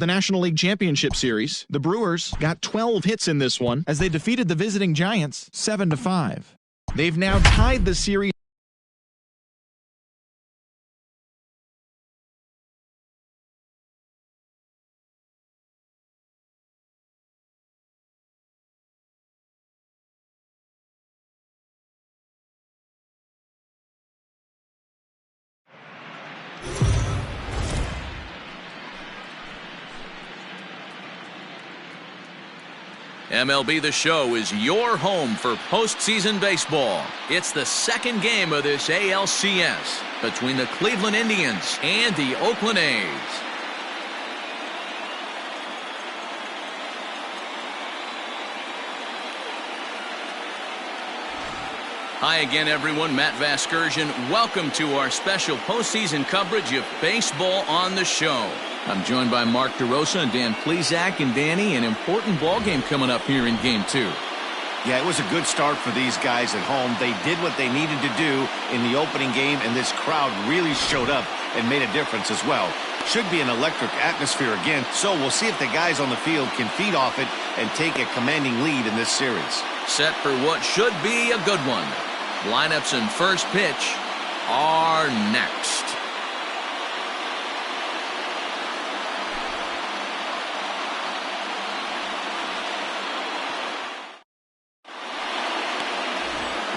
The National League Championship Series, the Brewers got 12 hits in this one as they defeated the visiting Giants 7-5. They've now tied the series. MLB The Show is your home for postseason baseball. It's the second game of this ALCS between the Cleveland Indians and the Oakland A's. Hi again, everyone. Matt Vasgersian. Welcome to our special postseason coverage of Baseball on the Show. I'm joined by Mark DeRosa and Dan Plesac. And Danny, an important ball game coming up here in Game 2. Yeah, it was a good start for these guys at home. They did what they needed to do in the opening game, and this crowd really showed up and made a difference as well. Should be an electric atmosphere again, so we'll see if the guys on the field can feed off it and take a commanding lead in this series. Set for what should be a good one. Lineups and first pitch are next.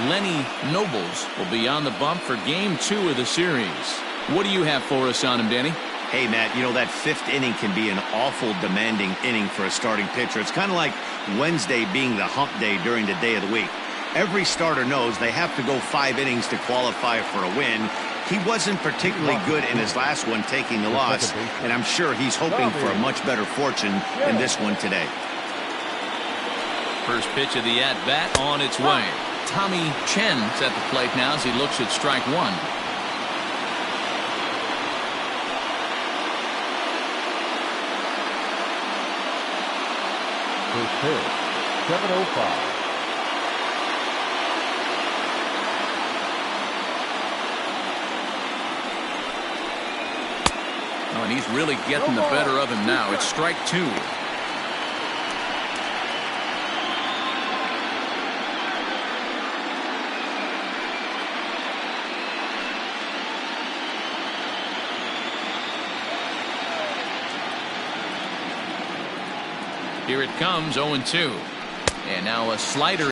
Lenny Nobles will be on the bump for Game 2 of the series. What do you have for us on him, Danny? Hey, Matt, you know that fifth inning can be an awful demanding inning for a starting pitcher. It's kind of like Wednesday being the hump day during the day of the week. Every starter knows they have to go 5 innings to qualify for a win. He wasn't particularly good in his last one, taking the loss, and I'm sure he's hoping for a much better fortune in this one today. First pitch of the at-bat on its way. Tommy Chen's at the plate now as he looks at strike one. First pitch, 7:05. Oh, and he's really getting the better of him now. It's strike 2. Here it comes, 0-2. And now a slider.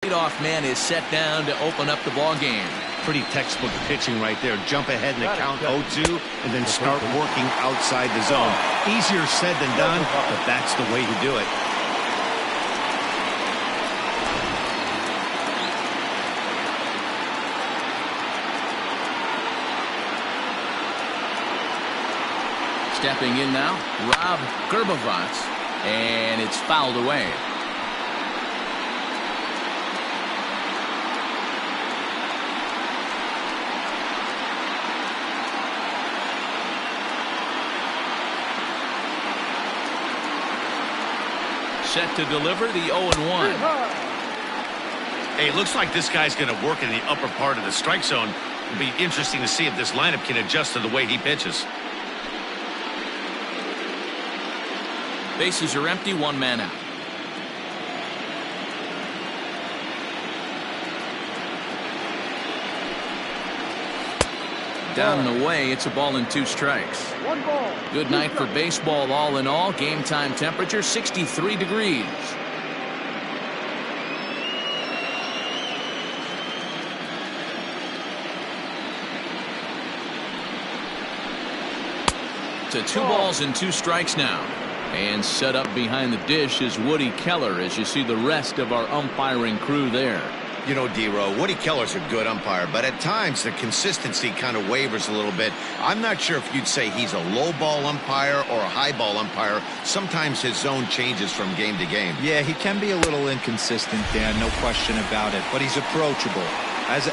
Leadoff man is set down to open up the ball game. Pretty textbook pitching right there. Jump ahead in the count 0-2 and then start working outside the zone. Easier said than done, but that's the way to do it. Stepping in now, Rob Gerbavats, and it's fouled away. Set to deliver the 0-1. Hey, looks like this guy's going to work in the upper part of the strike zone. It'll be interesting to see if this lineup can adjust to the way he pitches. Bases are empty, 1 man out. Down and away, it's a ball and 2 strikes. 1 ball. Good night for baseball all in all. Game time temperature 63 degrees. To 2 balls and 2 strikes now. And set up behind the dish is Woody Keller as you see the rest of our umpiring crew there. You know, D-Row, Woody Keller's a good umpire, but at times the consistency kind of wavers a little bit. I'm not sure if you'd say he's a low ball umpire or a high ball umpire. Sometimes his zone changes from game to game. Yeah, he can be a little inconsistent, Dan, no question about it, but he's approachable. As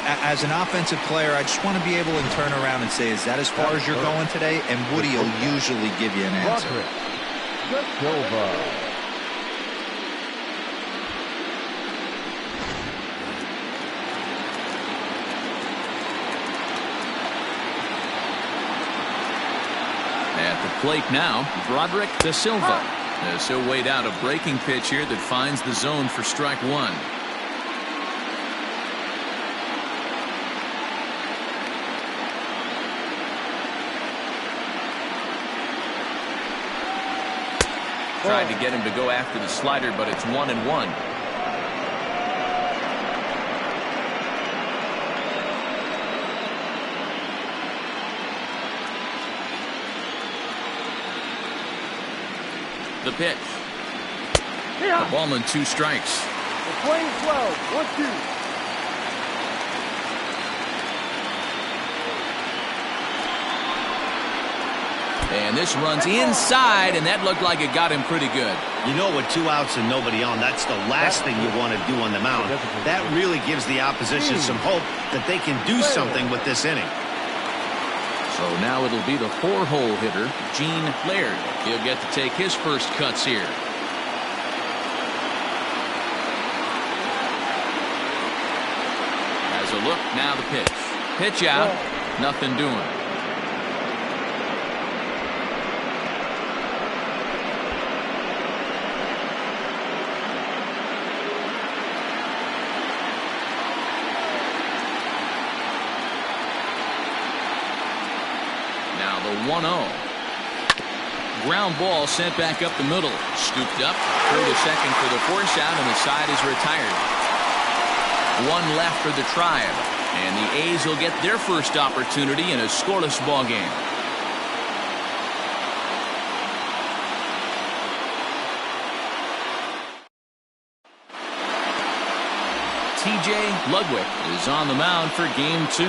an offensive player, I just want to be able to turn around and say, is that as far as you're going today? And Woody will usually give you an answer. At the plate now, Broderick Da Silva. As he'll wait out a breaking pitch here that finds the zone for strike one. Tried to get him to go after the slider, but it's 1-1. The pitch. The ball and 2 strikes. We're playing 12. 1-2. And this runs inside, and that looked like it got him pretty good. You know, with 2 outs and nobody on, that's the last thing you want to do on the mound. That really gives the opposition some hope that they can do something with this inning. So now it'll be the 4-hole hitter, Gene Laird. He'll get to take his first cuts here. Has a look, now the pitch. Pitch out, nothing doing. Now the 1-0. Ground ball sent back up the middle. Scooped up. Throw to second for the force out, and the side is retired. 1 left for the Tribe. And the A's will get their first opportunity in a scoreless ball game. TJ Ludwig is on the mound for game 2.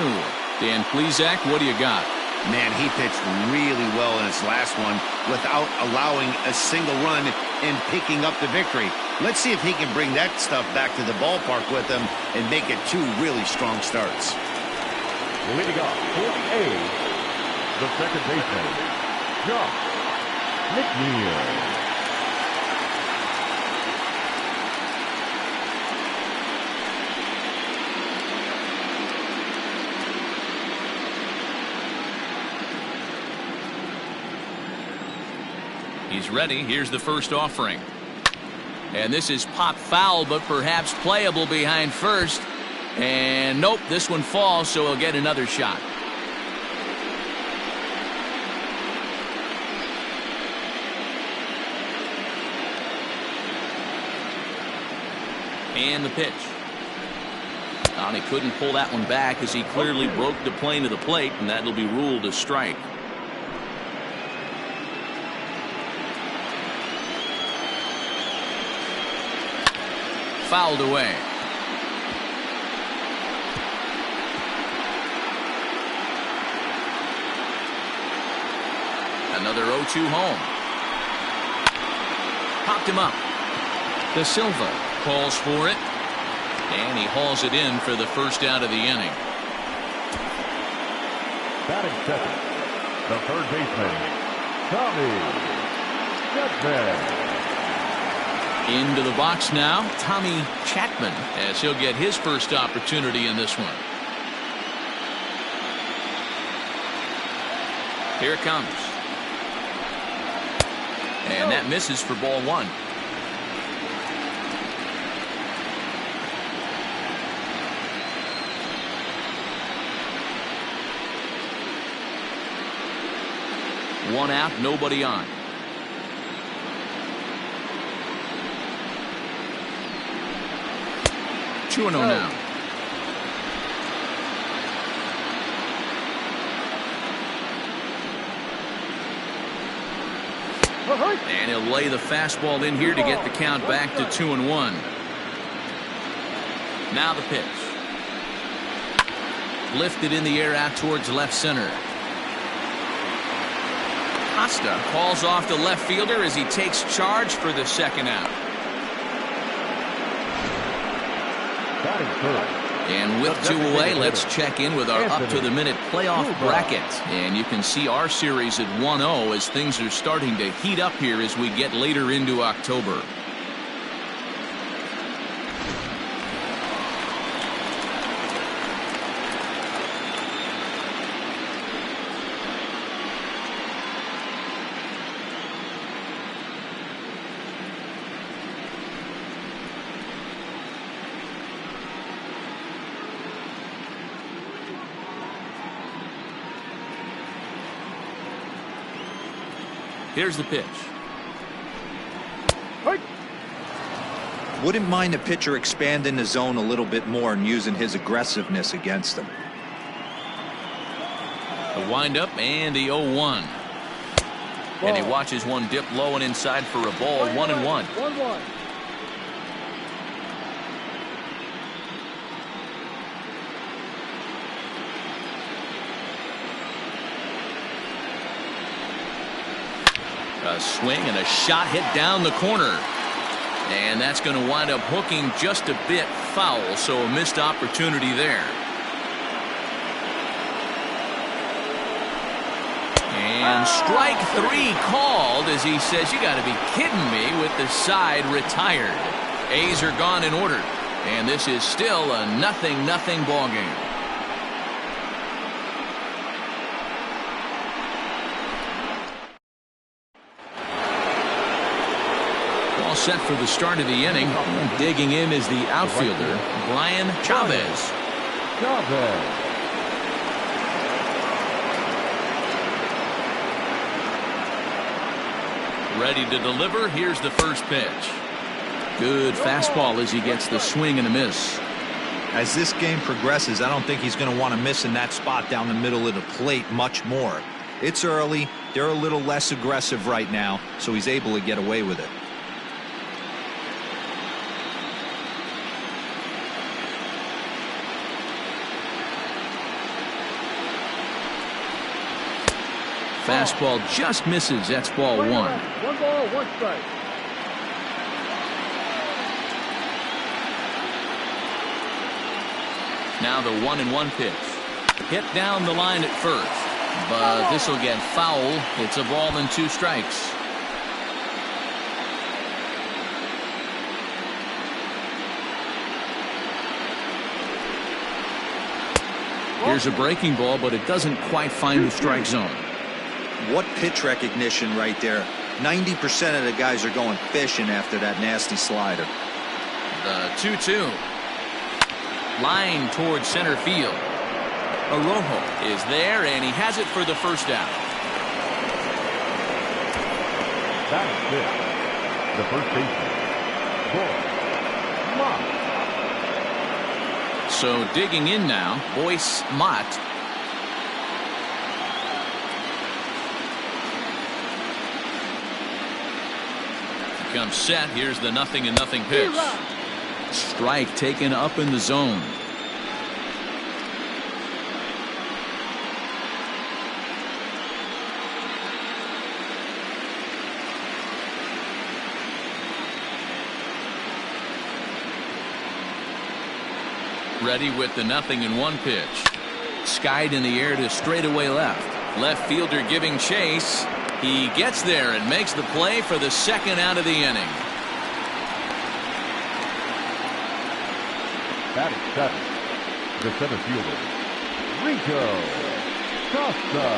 Dan Plesac, what do you got? Man, he pitched really well in his last one without allowing a single run and picking up the victory. Let's see if he can bring that stuff back to the ballpark with him and make it 2 really strong starts. Leading off for the A's, the second baseman, Josh McNeil. He's ready. Here's the first offering. And this is popped foul, but perhaps playable behind first. And nope, this one falls, so he'll get another shot. And the pitch. Oh, he couldn't pull that one back as he clearly broke the plane of the plate, and that'll be ruled a strike. Fouled away. Another 0-2 home. Popped him up. Da Silva calls for it. And he hauls it in for the first out of the inning. Batting second, the third baseman, Tommy Chapman. Into the box now, Tommy Chapman, as he'll get his first opportunity in this one. Here it comes. And that misses for ball 1. One out, nobody on. Two and 0 now. And he'll lay the fastball in here to get the count back to 2-1. Now the pitch. Lifted in the air out towards left center. Costa calls off the left fielder as he takes charge for the second out. And with 2 away, let's check in with our up-to-the-minute playoff bracket. And you can see our series at 1-0 as things are starting to heat up here as we get later into October. Here's the pitch. Wouldn't mind a pitcher expanding the zone a little bit more and using his aggressiveness against him. The windup and the 0-1. And he watches one dip low and inside for a ball. 1-1. 1-1. A swing and a shot hit down the corner. And that's going to wind up hooking just a bit foul, so a missed opportunity there. And strike 3 called as he says, you got to be kidding me, with the side retired. A's are gone in order, and this is still a 0-0 ball game. All set for the start of the inning. Digging in is the outfielder, Brian Chavez. Ready to deliver. Here's the first pitch. Good fastball as he gets the swing and a miss. As this game progresses, I don't think he's going to want to miss in that spot down the middle of the plate much more. It's early. They're a little less aggressive right now, so he's able to get away with it. Fastball just misses. That's ball 1. 1 ball, 1 strike. Now the 1-1 pitch. Hit down the line at first, but this will get foul. It's a ball and 2 strikes. Here's a breaking ball, but it doesn't quite find the strike zone. What pitch recognition right there. 90% of the guys are going fishing after that nasty slider. The 2-2. Line towards center field. Arrojo is there, and he has it for the first down. That's it. The first baseman, Boyce Mott. So digging in now, Boyce Mott. Comes set. Here's the 0-0 pitch. Strike taken up in the zone. Ready with the 0-1 pitch. Skied in the air to straightaway left. Left fielder giving chase. He gets there and makes the play for the second out of the inning. That is 7. The center fielder, Rico Costa.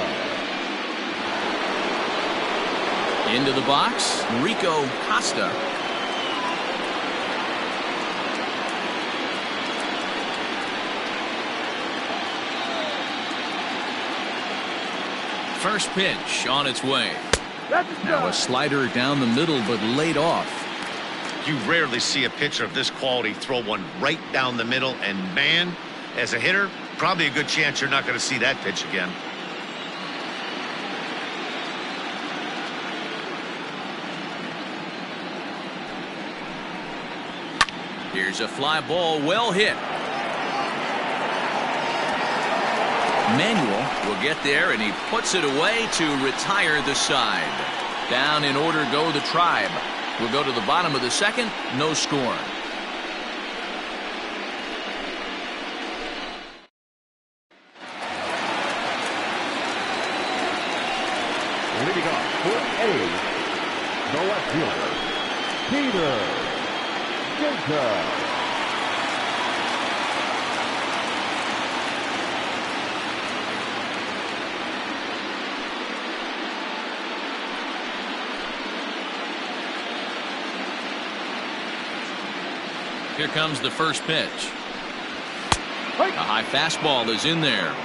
Into the box, Rico Costa. First pitch on its way. Now a slider down the middle, but laid off. You rarely see a pitcher of this quality throw one right down the middle, and man, as a hitter, probably a good chance you're not going to see that pitch again. Here's a fly ball, well hit. Manuel will get there, and he puts it away to retire the side. Down in order go the Tribe. We'll go to the bottom of the second. No score. Leading off for A, the left fielder, Peter Jacob. Here comes the first pitch. A high fastball is in there.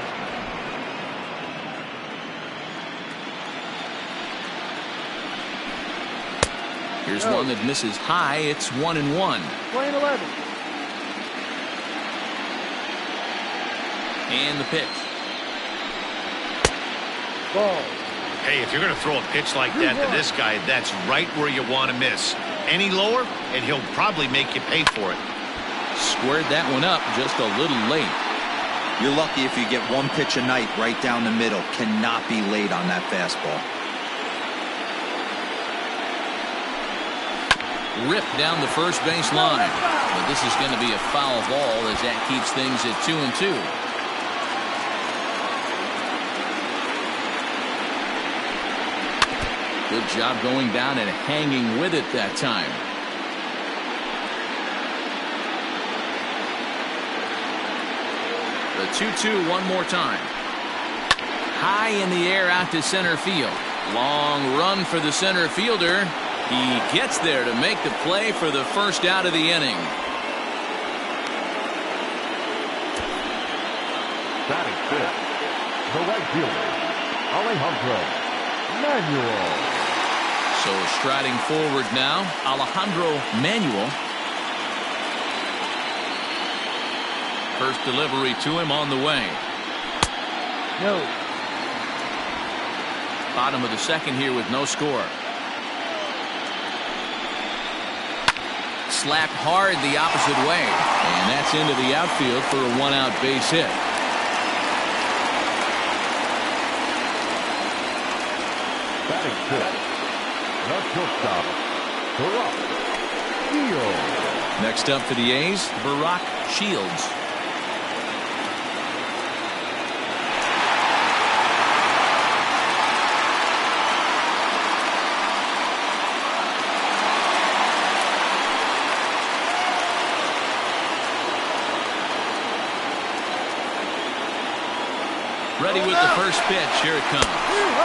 Here's one that misses high. It's 1-1. Playing 11. And the pitch. Ball. Hey, if you're going to throw a pitch like that to this guy, that's right where you want to miss. Any lower, and he'll probably make you pay for it. Squared that one up just a little late. You're lucky if you get one pitch a night right down the middle. Cannot be late on that fastball. Ripped down the first base line. But this is going to be a foul ball as that keeps things at 2-2. Good job going down and hanging with it that time. The 2-2 one more time. High in the air out to center field. Long run for the center fielder. He gets there to make the play for the first out of the inning. Batting fifth, the right fielder, Alejandro Manuel. So striding forward now, Alejandro Manuel. First delivery to him on the way. No. Bottom of the second here with no score. Slapped hard the opposite way. And that's into the outfield for a one-out base hit. Batting fifth, the shortstop, Barack Shields. Next up for the A's, Barack Shields. Ready with the first pitch. Here it comes.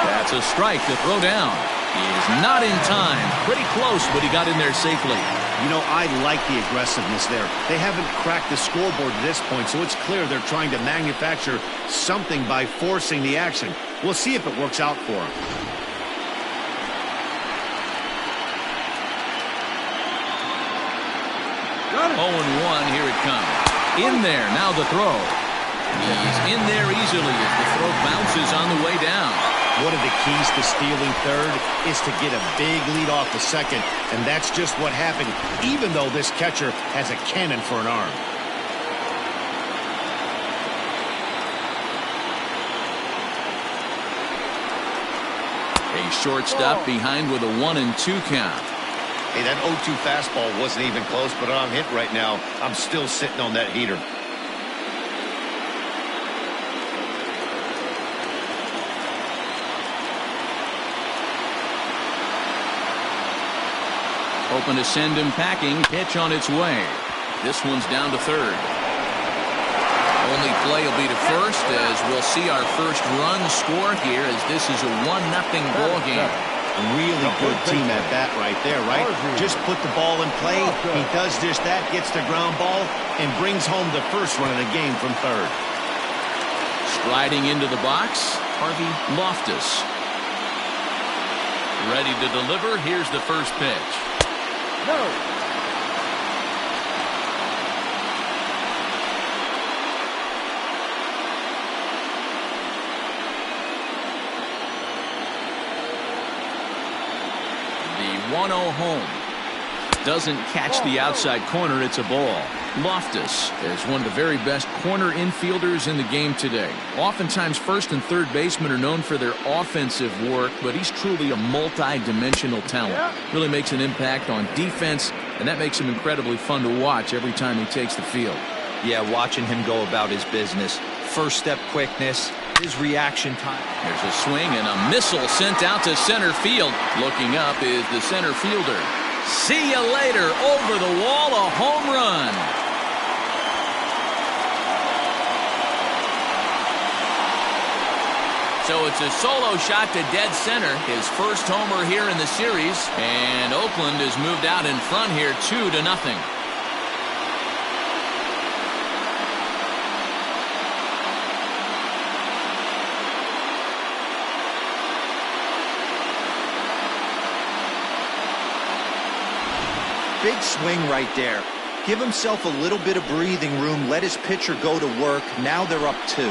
That's a strike to throw down. He is not in time. Pretty close, but he got in there safely. You know, I like the aggressiveness there. They haven't cracked the scoreboard at this point, so it's clear they're trying to manufacture something by forcing the action. We'll see if it works out for them. Got it. 0-1. Here it comes. In there. Now the throw. He's in there easily as the throw bounces on the way down. One of the keys to stealing third is to get a big lead off the second, and that's just what happened, even though this catcher has a cannon for an arm. A shortstop behind with a 1-2 count. Hey, that 0-2 fastball wasn't even close, but I'm hit right now. I'm still sitting on that heater. Open to send him packing. Pitch on its way. This one's down to third. Only play will be to first as we'll see our first run score here as this is a 1-0 ball game. Really good team at bat right there, right? Just put the ball in play. He does just that, gets the ground ball, and brings home the first run of the game from third. Striding into the box, Harvey Loftus. Ready to deliver. Here's the first pitch. No. The 1-0 home. Doesn't catch the outside corner. It's a ball. Loftus is one of the very best corner infielders in the game today. Oftentimes first and third basemen are known for their offensive work, but he's truly a multi-dimensional talent. Really makes an impact on defense, and that makes him incredibly fun to watch every time he takes the field. Yeah, watching him go about his business. First step quickness, his reaction time. There's a swing and a missile sent out to center field. Looking up is the center fielder. See you later. Over the wall, a home run. So it's a solo shot to dead center. His first homer here in the series. And Oakland has moved out in front here 2-0. Big swing right there. Give himself a little bit of breathing room. Let his pitcher go to work. Now they're up 2.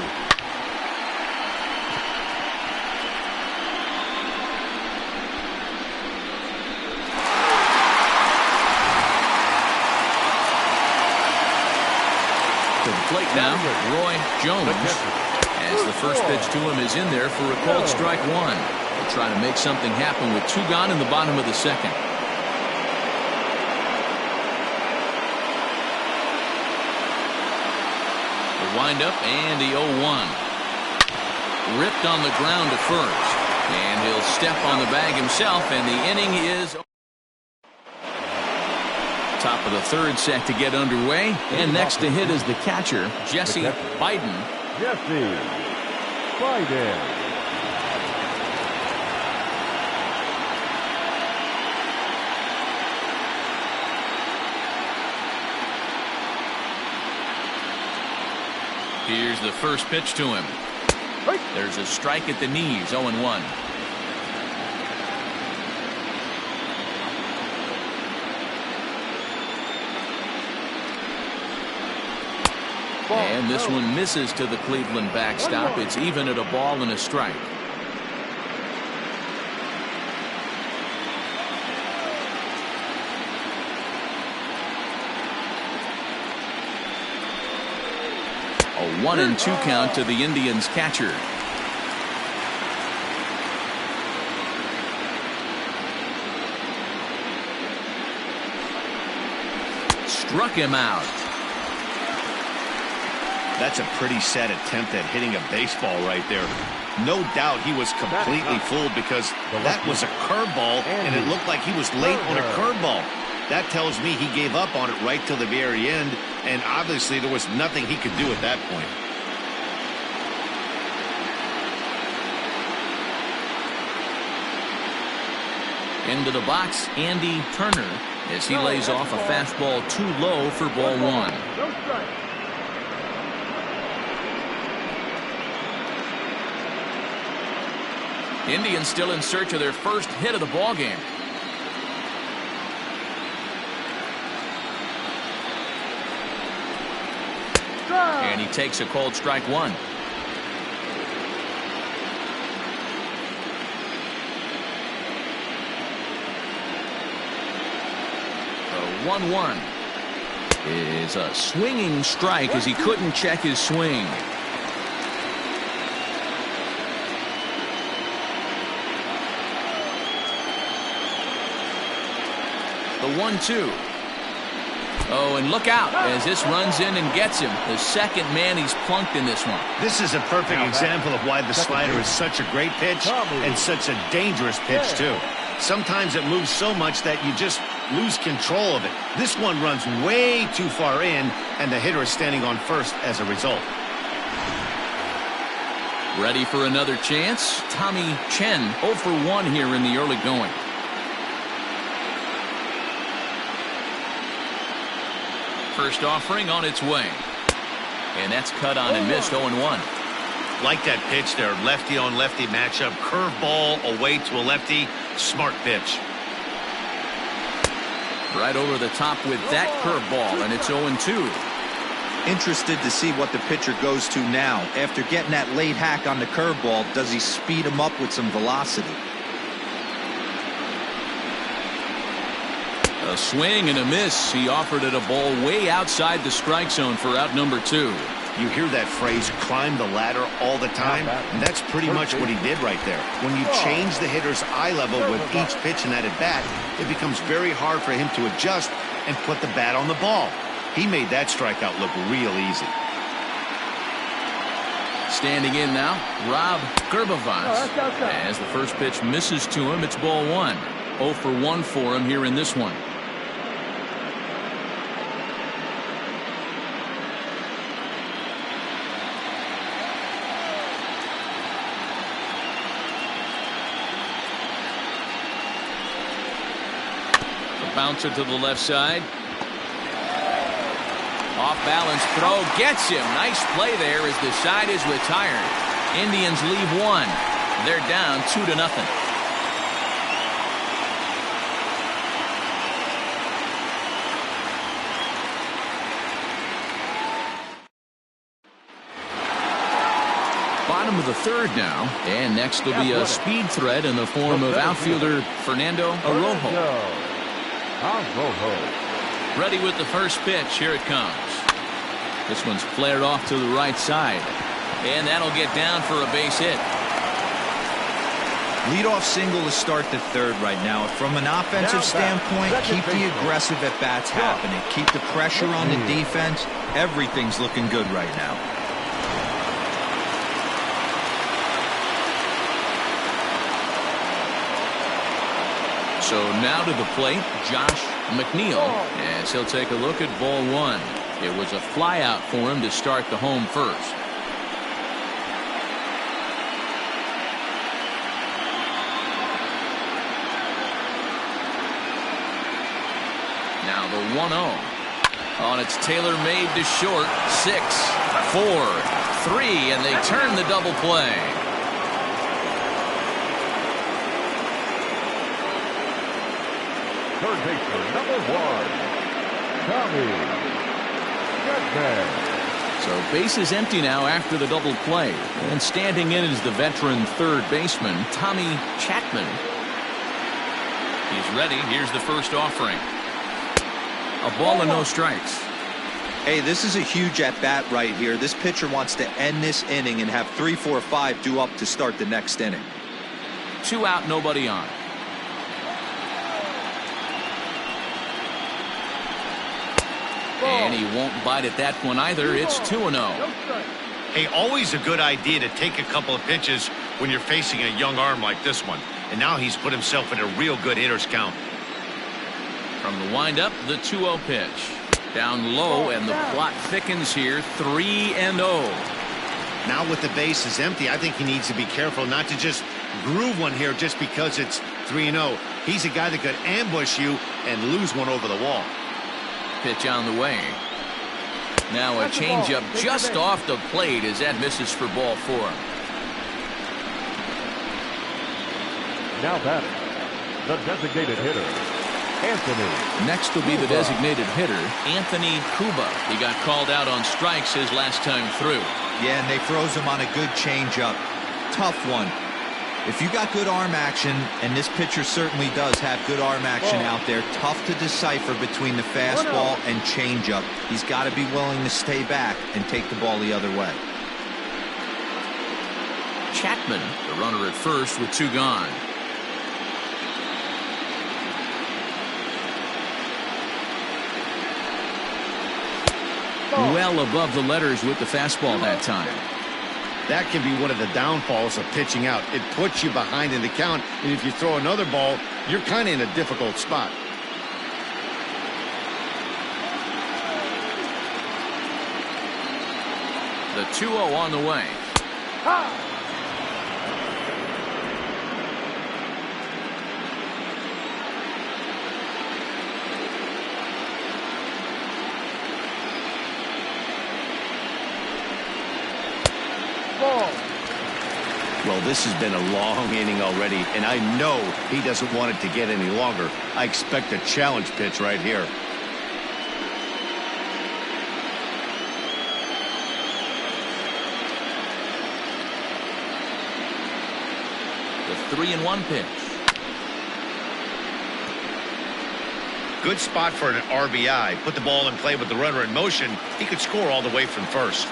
To the plate now, Roy Jones. As the first pitch to him is in there for a called strike 1. They'll try to make something happen with 2 gone in the bottom of the second. The windup and the 0-1. Ripped on the ground to first. And he'll step on the bag himself, and the inning is top of the 3rd set to get underway. And next to hit is the catcher, Jesse Biden. Jesse Biden. Here's the first pitch to him. There's a strike at the knees, 0-1. And this one misses to the Cleveland backstop. It's even at a ball and a strike. A 1-2 count to the Indians catcher. Struck him out. That's a pretty sad attempt at hitting a baseball right there. No doubt he was completely fooled because that was a curveball, and it looked like he was late on a curveball. That tells me he gave up on it right till the very end, and obviously there was nothing he could do at that point. Into the box, Andy Turner, as he lays off a fastball too low for ball 1. No strike. Indians still in search of their first hit of the ball game. And he takes a called strike 1. The 1-1 is a swinging strike as he couldn't check his swing. The 1-2. Oh, and look out as this runs in and gets him. The second man he's plunked in this one. This is a perfect example of why the slider is such a great pitch and such a dangerous pitch, too. Sometimes it moves so much that you just lose control of it. This one runs way too far in, and the hitter is standing on first as a result. Ready for another chance? Tommy Chen 0 for 1 here in the early going. First offering on its way. And that's cut on and missed, 0-1. Like that pitch there, lefty on lefty matchup, curveball away to a lefty, smart pitch. Right over the top with that curveball, and it's 0-2. Interested to see what the pitcher goes to now. After getting that late hack on the curveball, does he speed him up with some velocity? A swing and a miss. He offered it a ball way outside the strike zone for out number 2. You hear that phrase, climb the ladder, all the time, and that's pretty much what he did right there. When you change the hitter's eye level with each pitch in that at-bat, it becomes very hard for him to adjust and put the bat on the ball. He made that strikeout look real easy. Standing in now, Rob Gerbavaz. As the first pitch misses to him, it's ball 1. 0 for 1 for him here in this one. Bouncer to the left side. Off balance throw gets him. Nice play there as the side is retired. Indians leave 1. They're down 2-0. of the third now. And next will be a speed threat in the form of outfielder Fernando Arrojo. Ready with the first pitch. Here it comes. This one's flared off to the right side. And that'll get down for a base hit. Leadoff single to start the third right now. From an offensive standpoint, keep the aggressive at-bats happening. Keep the pressure on the defense. Everything's looking good right now. So now to the plate, Josh McNeil, as he'll take a look at ball one. It was a flyout for him to start the home first. Now the 1-0. On its tailor-made to short. 6, 4, 3, and they turn the double play. Third baseman, number 1, Tommy Chapman. So base is empty now after the double play. And standing in is the veteran third baseman, Tommy Chapman. He's ready. Here's the first offering. A ball and no strikes. Hey, this is a huge at-bat right here. This pitcher wants to end this inning and have 3, 4, 5 due up to start the next inning. 2 out, nobody on. And he won't bite at that one either. It's 2-0. Hey, always a good idea to take a couple of pitches when you're facing a young arm like this one. And now he's put himself in a real good hitter's count. From the windup, the 2-0 pitch. Down low, and the plot thickens here. 3-0. Now with the bases empty, I think he needs to be careful not to just groove one here just because it's 3-0. He's a guy that could ambush you and lose one over the wall. Pitch on the way. Now a changeup just off the plate as that misses for ball 4. Now batting, the designated hitter, Anthony. Next will be the designated hitter, Anthony Cuba. He got called out on strikes his last time through. Yeah, and they froze him on a good changeup. Tough one. If you got good arm action, and this pitcher certainly does have good arm action out there, tough to decipher between the fastball and changeup. He's got to be willing to stay back and take the ball the other way. Chapman, the runner at first with 2 gone. Well above the letters with the fastball that time. That can be one of the downfalls of pitching out. It puts you behind in the count, and if you throw another ball, you're kind of in a difficult spot. The 2-0 on the way. Well, this has been a long inning already, and I know he doesn't want it to get any longer. I expect a challenge pitch right here. The 3-1 pitch. Good spot for an RBI. Put the ball in play with the runner in motion. He could score all the way from first.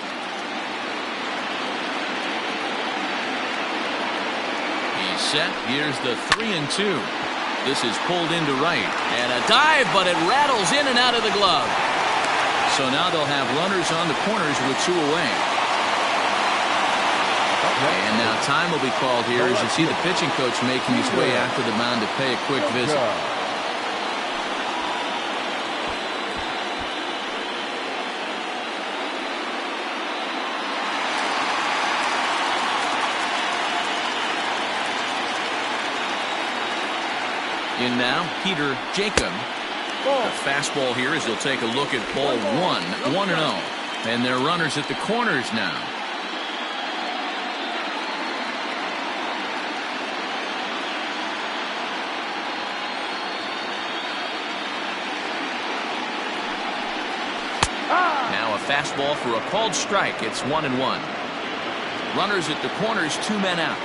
Set. Here's the 3-2. This is pulled into right, and a dive, but it rattles in and out of the glove. So now they'll have runners on the corners with 2 away. And now time will be called here as you see the pitching coach making his way out to the mound to pay a quick visit. In now, Peter Jacob. The fastball here as he'll take a look at ball 1, 1-0. And they're runners at the corners now. Now a fastball for a called strike. It's 1-1. Runners at the corners, 2 men out.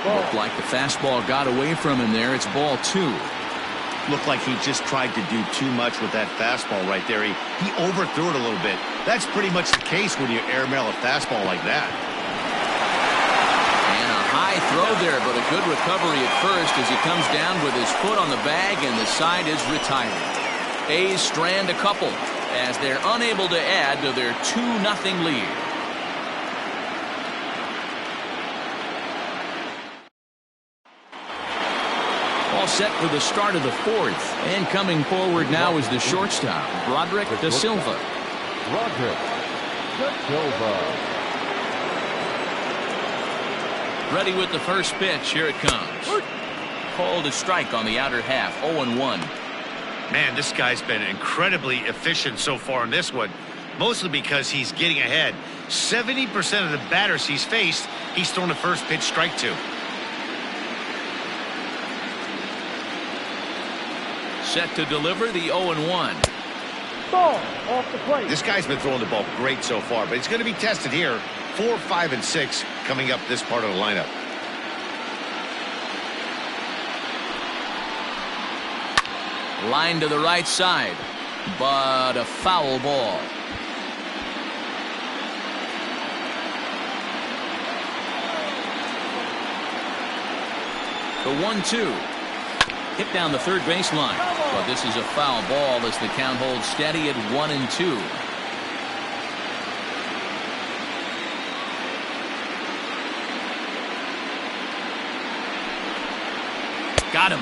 Looked like the fastball got away from him there. It's ball 2. Looked like he just tried to do too much with that fastball right there. He overthrew it a little bit. That's pretty much the case when you airmail a fastball like that. And a high throw there, but a good recovery at first as he comes down with his foot on the bag, and the side is retired. A's strand a couple as they're unable to add to their 2-0 lead. All set for the start of the 4th. And coming forward now is the shortstop, Roderick Da Silva. Roderick Da Silva. Ready with the first pitch. Here it comes. Called a strike on the outer half. 0-1. Man, this guy's been incredibly efficient so far in this one, mostly because he's getting ahead. 70% of the batters he's faced, he's thrown the first pitch strike to. Set to deliver the 0-1. Ball off the plate. This guy's been throwing the ball great so far, but he's going to be tested here. 4, 5, and 6 coming up this part of the lineup. Line to the right side, but a foul ball. The 1-2. Hit down the third baseline, but this is a foul ball as the count holds steady at 1-2. Got him.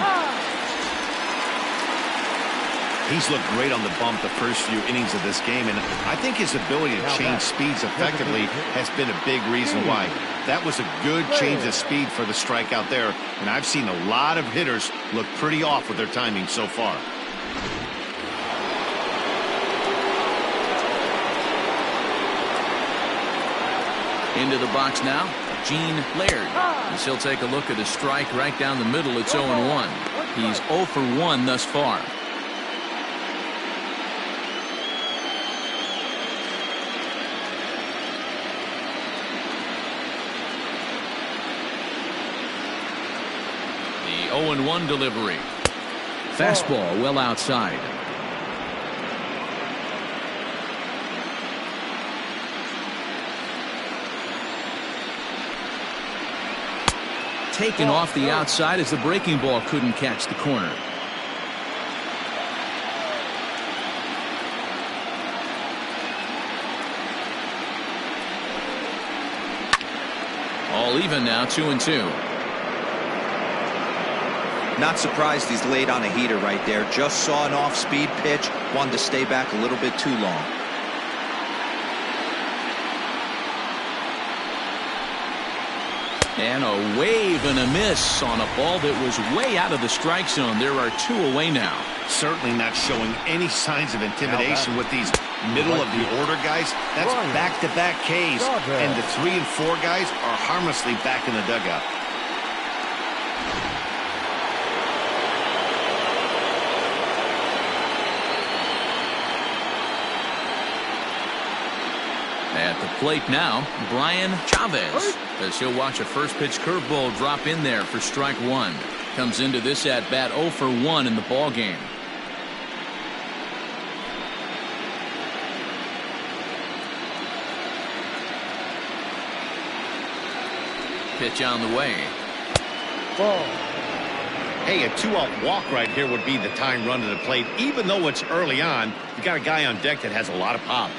He's looked great on the bump the first few innings of this game, and I think his ability to change speeds effectively has been a big reason why. That was a good change of speed for the strikeout there, and I've seen a lot of hitters look pretty off with their timing so far. Into the box now, Gene Laird. As he'll take a look at a strike right down the middle. It's 0-1. He's 0 for 1 thus far. The 0-1 delivery. Fastball well outside. Taken off the outside as the breaking ball couldn't catch the corner. All even now, 2-2. Not surprised he's laid on a heater right there. Just saw an off-speed pitch. Wanted to stay back a little bit too long. And a wave and a miss on a ball that was way out of the strike zone. There are 2 away now. Certainly not showing any signs of intimidation with these middle of the order guys. That's back-to-back Ks, and the 3 and 4 guys are harmlessly back in the dugout. At the plate now, Brian Chavez, as he'll watch a first pitch curveball drop in there for strike 1. Comes into this at bat 0 for 1 in the ball game. Pitch on the way. Ball. Hey, a 2-out walk right here would be the time run to the plate. Even though it's early on, you got a guy on deck that has a lot of pop.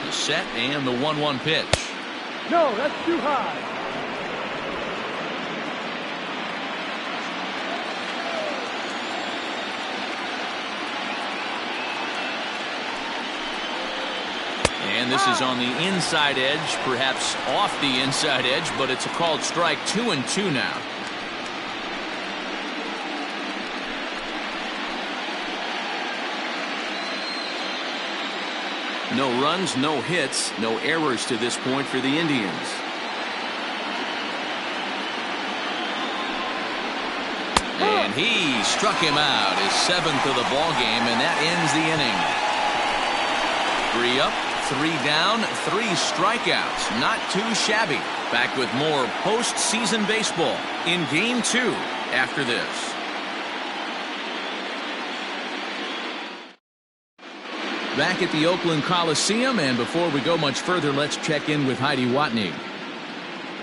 The set and the 1-1 pitch. No, that's too high. And this is on the inside edge, perhaps off the inside edge, but it's a called strike. 2-2 now. No runs, no hits, no errors to this point for the Indians. he struck him out, his 7th of the ball game, and that ends the inning. 3 up, 3 down, 3 strikeouts. Not too shabby. Back with more postseason baseball in Game 2 after this. Back at the Oakland Coliseum, and before we go much further, let's check in with Heidi Watney.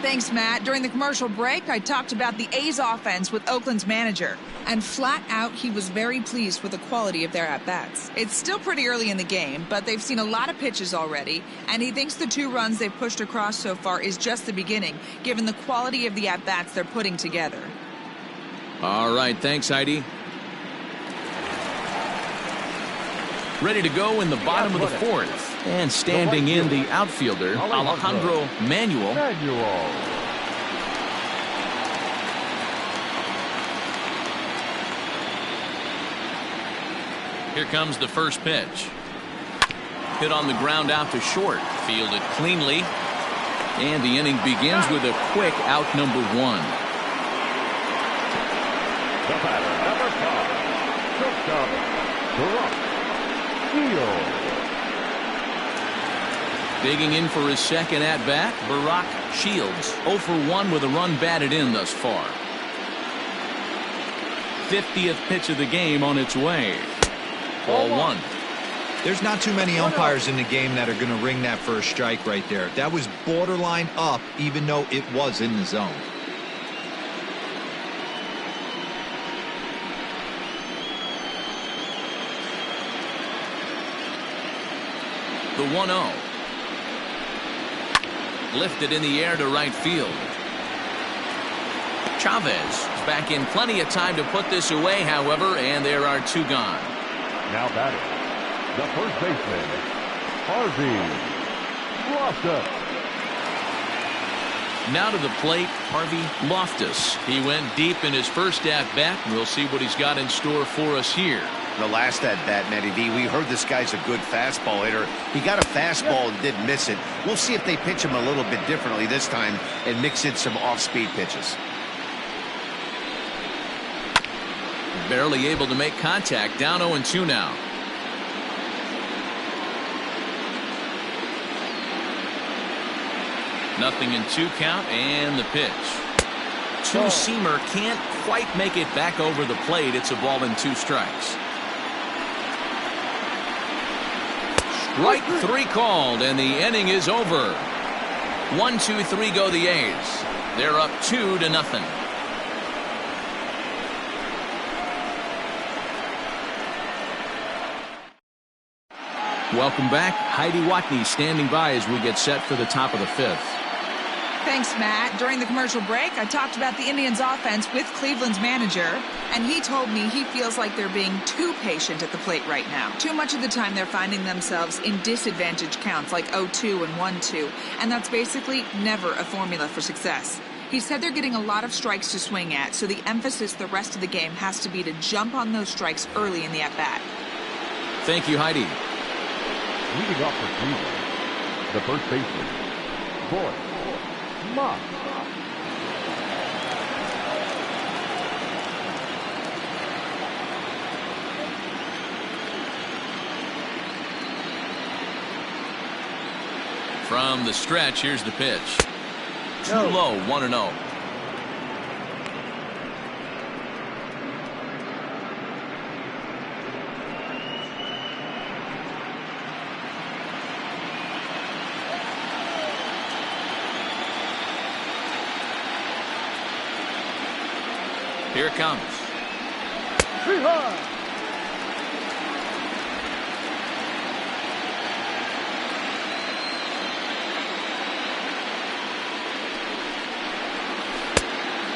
Thanks, Matt. During the commercial break, I talked about the A's offense with Oakland's manager. And flat out, he was very pleased with the quality of their at-bats. It's still pretty early in the game, but they've seen a lot of pitches already, and he thinks the 2 runs they've pushed across so far is just the beginning, given the quality of the at-bats they're putting together. All right, thanks, Heidi. Ready to go in the bottom of the 4th. And standing in the outfielder, Alejandro Manuel. Here comes the first pitch. Hit on the ground out to short. Fielded cleanly. And the inning begins with a quick out number 1. The batter, number 5, Digging in for his second at-bat, Barack Shields. 0 for 1 with a run batted in thus far. 50th pitch of the game on its way. Ball 1. There's not too many umpires in the game that are going to ring that first strike right there. That was borderline up, even though it was in the zone. The 1-0. Lifted in the air to right field. Chavez is back in plenty of time to put this away, however, and there are 2 gone. Now batting, the first baseman, Harvey Loftus. Now to the plate, Harvey Loftus. He went deep in his first at-bat, and we'll see what he's got in store for us here. The last at-bat, Matty V, we heard this guy's a good fastball hitter. He got a fastball and did miss it. We'll see if they pitch him a little bit differently this time and mix in some off-speed pitches. Barely able to make contact. Down 0-2 now. Nothing in 2 count, and the pitch. Two-seamer can't quite make it back over the plate. It's a ball and 2 strikes. Strike 3 called, and the inning is over. 1, 2, 3 go the A's. They're up 2-0. Welcome back. Heidi Watney standing by as we get set for the top of the 5th. Thanks, Matt. During the commercial break, I talked about the Indians' offense with Cleveland's manager, and he told me he feels like they're being too patient at the plate right now. Too much of the time they're finding themselves in disadvantage counts like 0-2 and 1-2, and that's basically never a formula for success. He said they're getting a lot of strikes to swing at, so the emphasis the rest of the game has to be to jump on those strikes early in the at-bat. Thank you, Heidi. Leading off for Cleveland, the first baseman, Boyd Mock. From the stretch, here's the pitch. Too low, 1-0. Here it comes.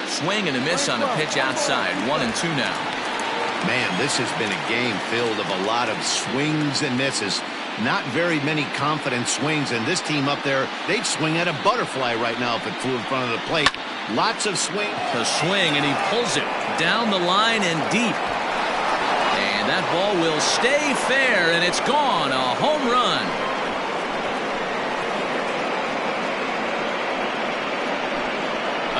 Swing and a miss on a pitch outside. 1-2 now. Man, this has been a game filled of a lot of swings and misses. Not very many confident swings, and this team up there, they'd swing at a butterfly right now if it flew in front of the plate. Lots of swing. The swing, and he pulls it down the line and deep. And that ball will stay fair, and it's gone. A home run.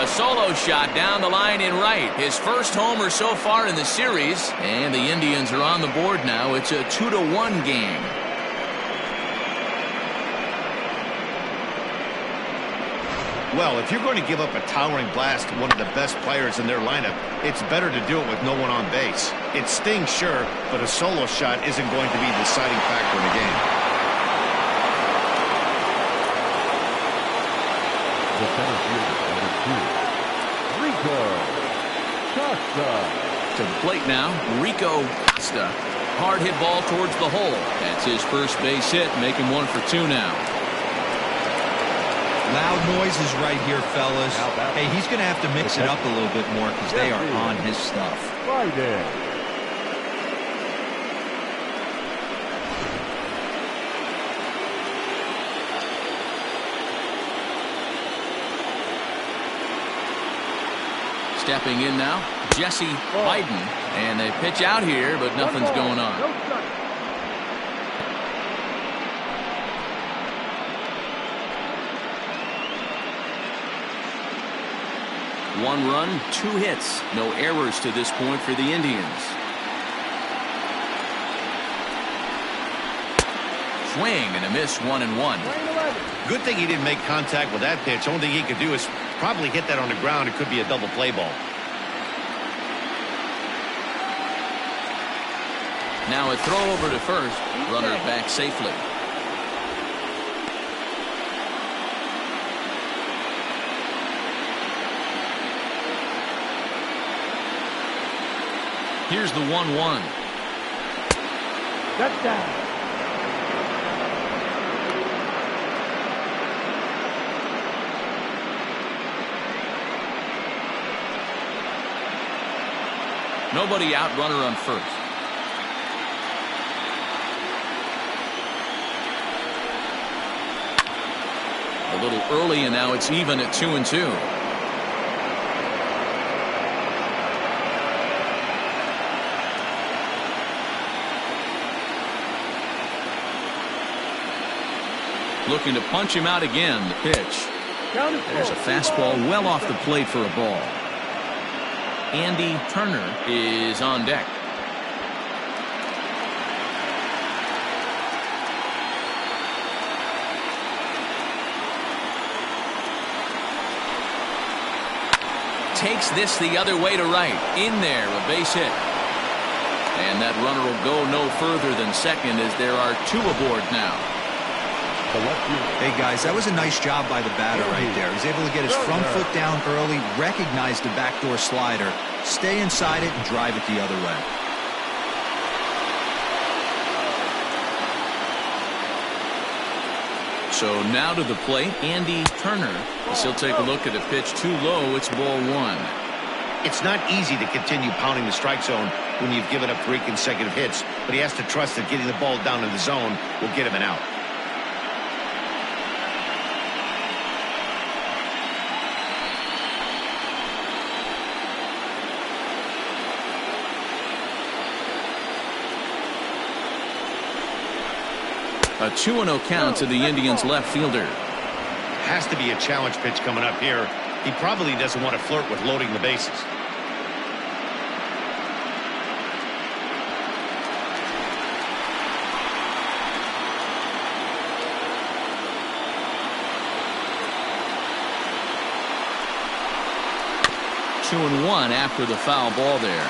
A A solo shot down the line in right. His first homer so far in the series. And the Indians are on the board now. It's a 2-1 game. Well, if you're going to give up a towering blast to one of the best players in their lineup, it's better to do it with no one on base. It stings, sure, but a solo shot isn't going to be the deciding factor in the game. The center fielder, number 2, Rico Costa. To the plate now, Rico Costa. Hard hit ball towards the hole. That's his first base hit, making 1 for 2 now. Loud noises right here, fellas. Hey, he's going to have to mix it up a little bit more because they are on his stuff. Friday. Stepping in now, Jesse Biden. And they pitch out here, but nothing's going on. 1 run, 2 hits. No errors to this point for the Indians. Swing and a miss, 1-1. Good thing he didn't make contact with that pitch. Only thing he could do is probably hit that on the ground. It could be a double play ball. Now a throw over to first. Runner back safely. Here's the 1-1. That's down. Nobody out, runner on first. A little early, and now it's even at 2-2. Looking to punch him out again. The pitch. There's a fastball well off the plate for a ball. Andy Turner is on deck. Takes this the other way to right. In there, a base hit. And that runner will go no further than second as there are 2 aboard now. Hey, guys, that was a nice job by the batter right there. He's able to get his front foot down early, recognize the backdoor slider, stay inside it, and drive it the other way. So now to the plate, Andy Turner. As he'll take a look at a pitch too low. It's ball 1. It's not easy to continue pounding the strike zone when you've given up 3 consecutive hits, but he has to trust that getting the ball down in the zone will get him an out. A 2-0 count to the Indians' left fielder. Has to be a challenge pitch coming up here. He probably doesn't want to flirt with loading the bases. Two and one after the foul ball there.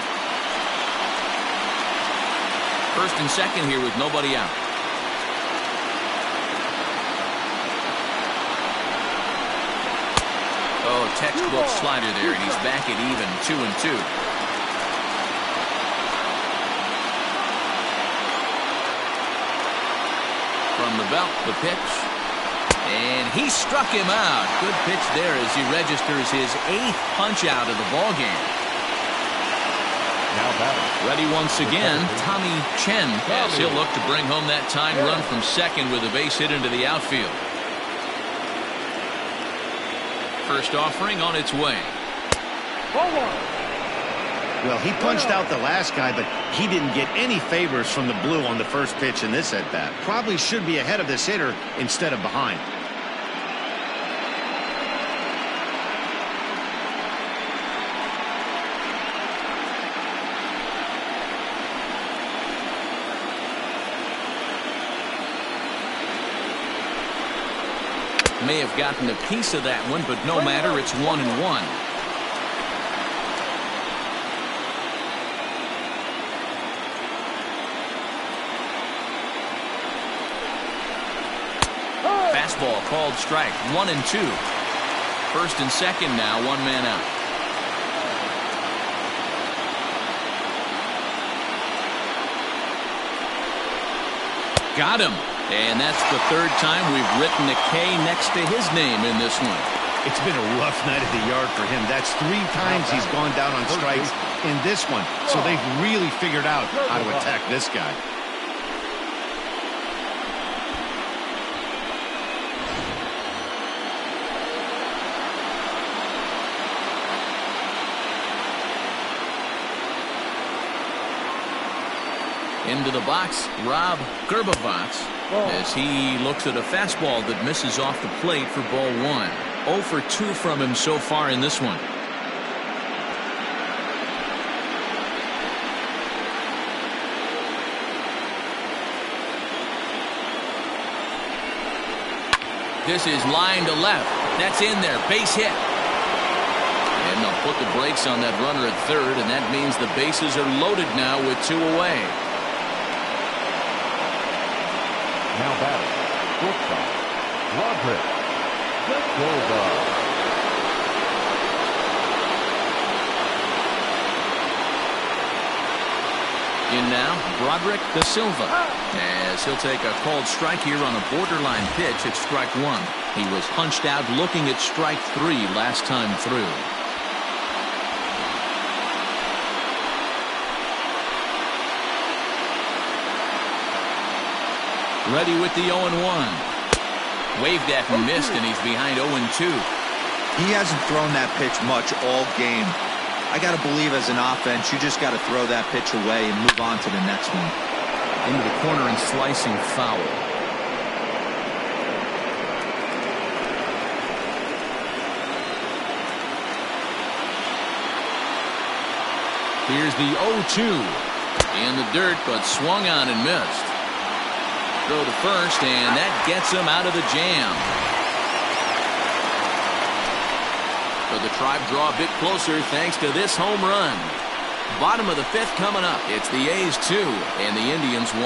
First and second here with nobody out. Oh, textbook slider there, and he's back at even 2-2. From the belt, the pitch. And he struck him out. Good pitch there as he registers his 8th punch out of the ball game. Now batting. Ready once again, Tommy Chen, as he'll look to bring home that tying run from second with a base hit into the outfield. First offering on its way. Well, he punched out the last guy, but he didn't get any favors from the blue on the first pitch in this at-bat. Probably should be ahead of this hitter instead of behind. May have gotten a piece of that one, but no matter, it's 1-1. Fastball called strike. 1-2. First and second now, one man out. Got him. And that's the third time we've written a K next to his name in this one. It's been a rough night at the yard for him. That's 3 times he's gone down on strikes in this one. So they've really figured out how to attack this guy. Into the box, Rob Gerbavats, as he looks at a fastball that misses off the plate for ball 1. 0 for 2 from him so far in this one. This is line to left. That's in there. Base hit. And they'll put the brakes on that runner at third, and that means the bases are loaded now with 2 away. Now batting, shortstop, Roderick Da Silva. In now, Broderick Da Silva, as he'll take a called strike here on a borderline pitch at strike 1. He was punched out looking at strike 3 last time through. Ready with the 0-1. Waved at and missed, and he's behind 0-2. He hasn't thrown that pitch much all game. I got to believe as an offense, you just got to throw that pitch away and move on to the next one. Into the corner and slicing foul. Here's the 0-2. In the dirt, but swung on and missed. Throw to first, and that gets him out of the jam. But the Tribe draw a bit closer thanks to this home run. Bottom of the 5th coming up. It's the A's 2 and the Indians 1.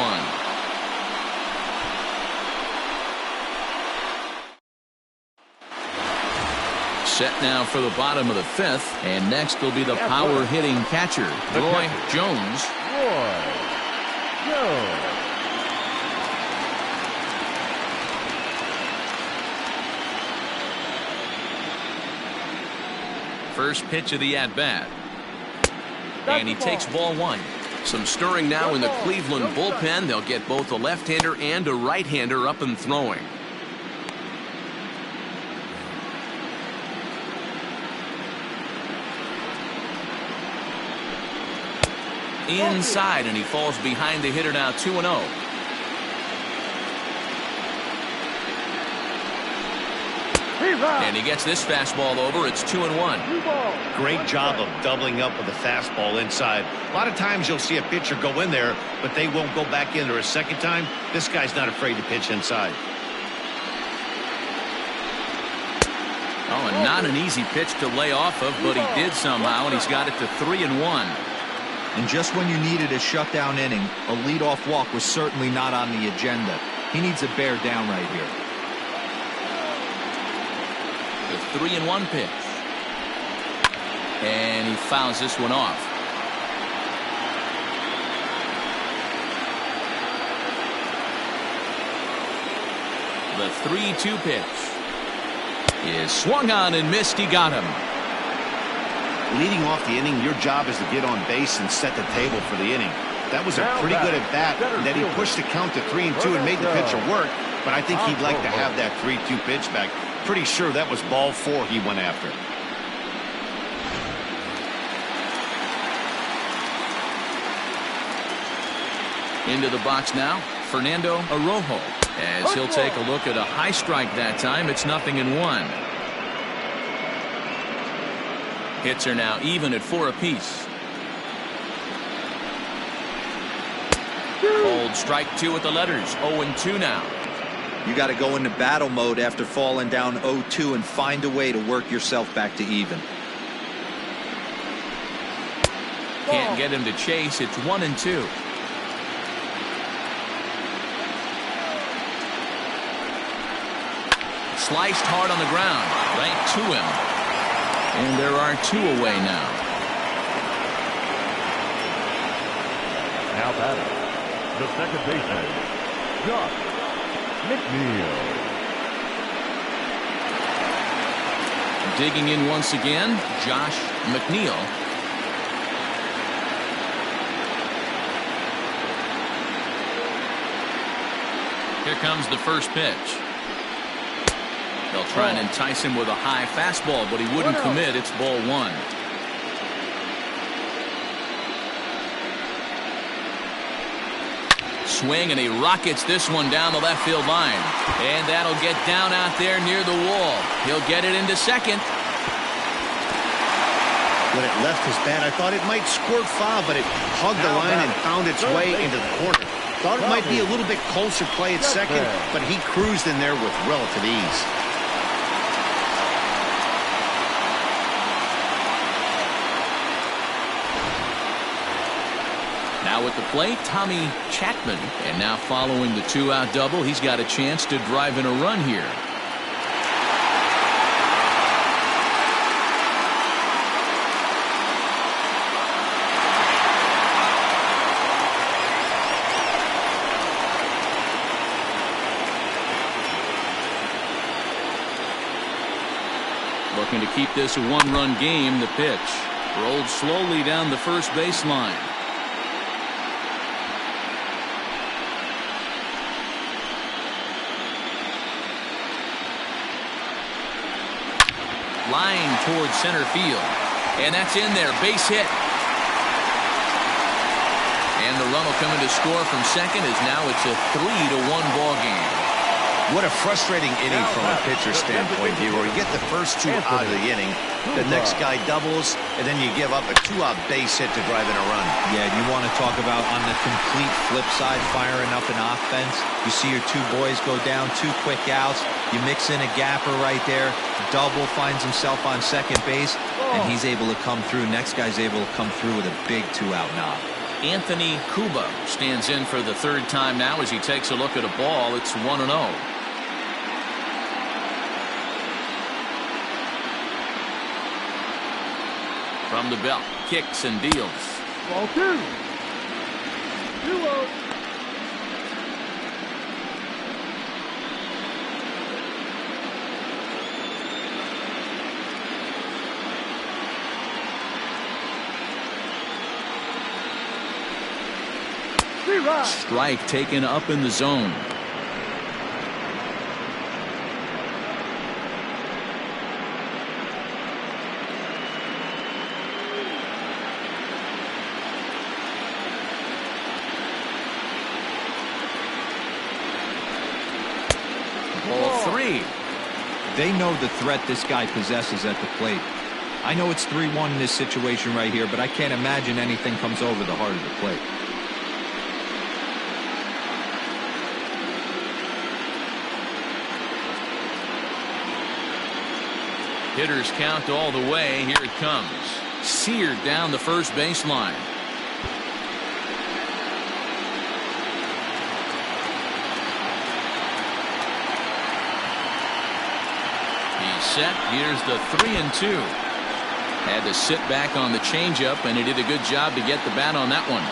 Set now for the bottom of the 5th, and next will be the power hitting catcher, Roy Jones. Roy Jones. First pitch of the at-bat. And he takes ball 1. Some stirring now in the Cleveland bullpen. They'll get both a left-hander and a right-hander up and throwing. Inside, and he falls behind the hitter now 2-0. And he gets this fastball over. It's 2-1. Great job of doubling up with the fastball inside. A lot of times you'll see a pitcher go in there, but they won't go back in there a second time. This guy's not afraid to pitch inside. Oh, and not an easy pitch to lay off of, but he did somehow, and he's got it to 3-1. And just when you needed a shutdown inning, a leadoff walk was certainly not on the agenda. He needs to bear down right here. The 3-1 pitch. And he fouls this one off. The 3-2 pitch is swung on and missed. He got him. Leading off the inning, your job is to get on base and set the table for the inning. That was a pretty good at bat, and that he pushed the count to 3-2 and made the pitcher work. But I think he'd like to have that 3-2 pitch back. Pretty sure that was ball 4 he went after. Into the box now, Fernando Arrojo, as he'll take a look at a high strike that time. It's 0-1. Hits are now even at 4 apiece. Called strike 2 with the letters. 0-2 now. You got to go into battle mode after falling down 0-2 and find a way to work yourself back to even. Can't get him to chase. It's 1-2. Sliced hard on the ground, right to him. And there are 2 away now. Now batting, the second baseman, Josh McNeil. Digging in once again, Josh McNeil. Here comes the first pitch. They'll try and entice him with a high fastball, but he wouldn't commit. It's ball 1. Swing, and he rockets this one down the left field line. And that'll get down out there near the wall. He'll get it into second. When it left his bat, I thought it might squirt foul, but it hugged the line and found its way into the corner. Thought it might be a little bit closer play at second, but he cruised in there with relative ease. Now at the plate, Tommy Chapman. And now following the 2-out double, he's got a chance to drive in a run here. Looking to keep this a 1-run game. The pitch rolled slowly down the first baseline. Line towards center field. And that's in there. Base hit. And the run will come in to score from second as now it's a 3-1 ball game. What a frustrating inning from a pitcher's standpoint here, where you get the first 2 out of the inning, the next guy doubles, and then you give up a 2-out base hit to drive in a run. Yeah, you want to talk about on the complete flip side, firing up an offense. You see your 2 boys go down, 2 quick outs. You mix in a gapper right there. Double, finds himself on second base, and he's able to come through. Next guy's able to come through with a big 2-out knock. Anthony Cuba stands in for the 3rd time now as he takes a look at a ball. It's 1-0. From the belt, kicks and deals. Ball 2. 2-0. Strike taken up in the zone. Ball 3. They know the threat this guy possesses at the plate. I know it's 3-1 in this situation right here, but I can't imagine anything comes over the heart of the plate. Hitters count all the way. Here it comes. Seared down the first baseline. He's set. Here's the 3-2. Had to sit back on the changeup, and he did a good job to get the bat on that one.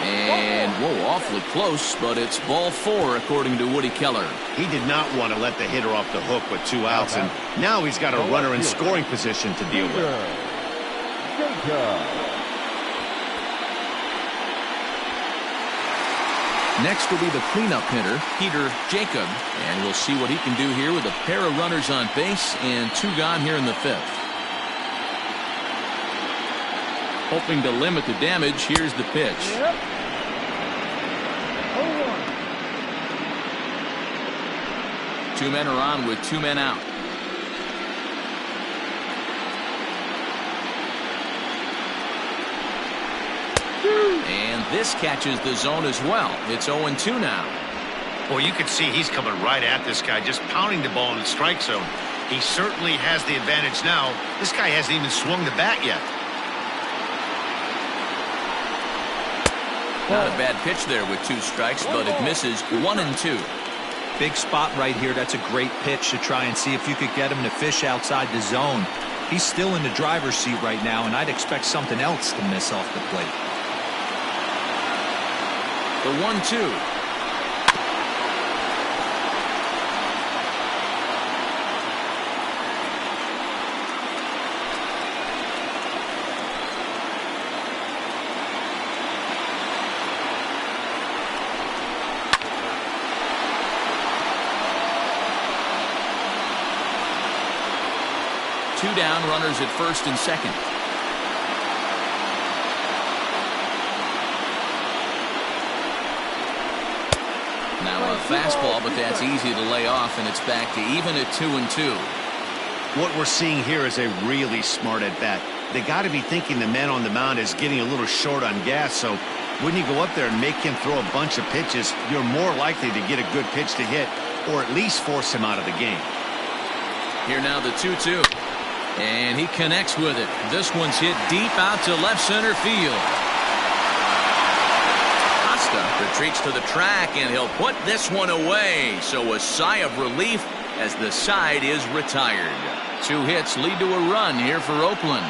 And, whoa, awfully close, but it's ball 4, according to Woody Keller. He did not want to let the hitter off the hook with 2 outs, and now he's got a runner in scoring position to deal with. Next will be the cleanup hitter, Peter Jacob, and we'll see what he can do here with a pair of runners on base and 2 gone here in the 5th. Hoping to limit the damage, here's the pitch. Yep. 0-1. 2 men are on with 2 men out. This catches the zone as well. It's 0-2 now. Well, you can see he's coming right at this guy, just pounding the ball in the strike zone. He certainly has the advantage now. This guy hasn't even swung the bat yet. Not a bad pitch there with 2 strikes, but it misses 1-2. Big spot right here. That's a great pitch to try and see if you could get him to fish outside the zone. He's still in the driver's seat right now, and I'd expect something else to miss off the plate. The 1-2. 2 down, runners at first and second. Now a fastball, but that's easy to lay off, and it's back to even at 2-2. What we're seeing here is a really smart at bat. They got to be thinking the man on the mound is getting a little short on gas, so when you go up there and make him throw a bunch of pitches, you're more likely to get a good pitch to hit, or at least force him out of the game. Here now the 2-2. And he connects with it. This one's hit deep out to left center field. Costa retreats to the track, and he'll put this one away. So a sigh of relief as the side is retired. 2 hits lead to a run here for Oakland.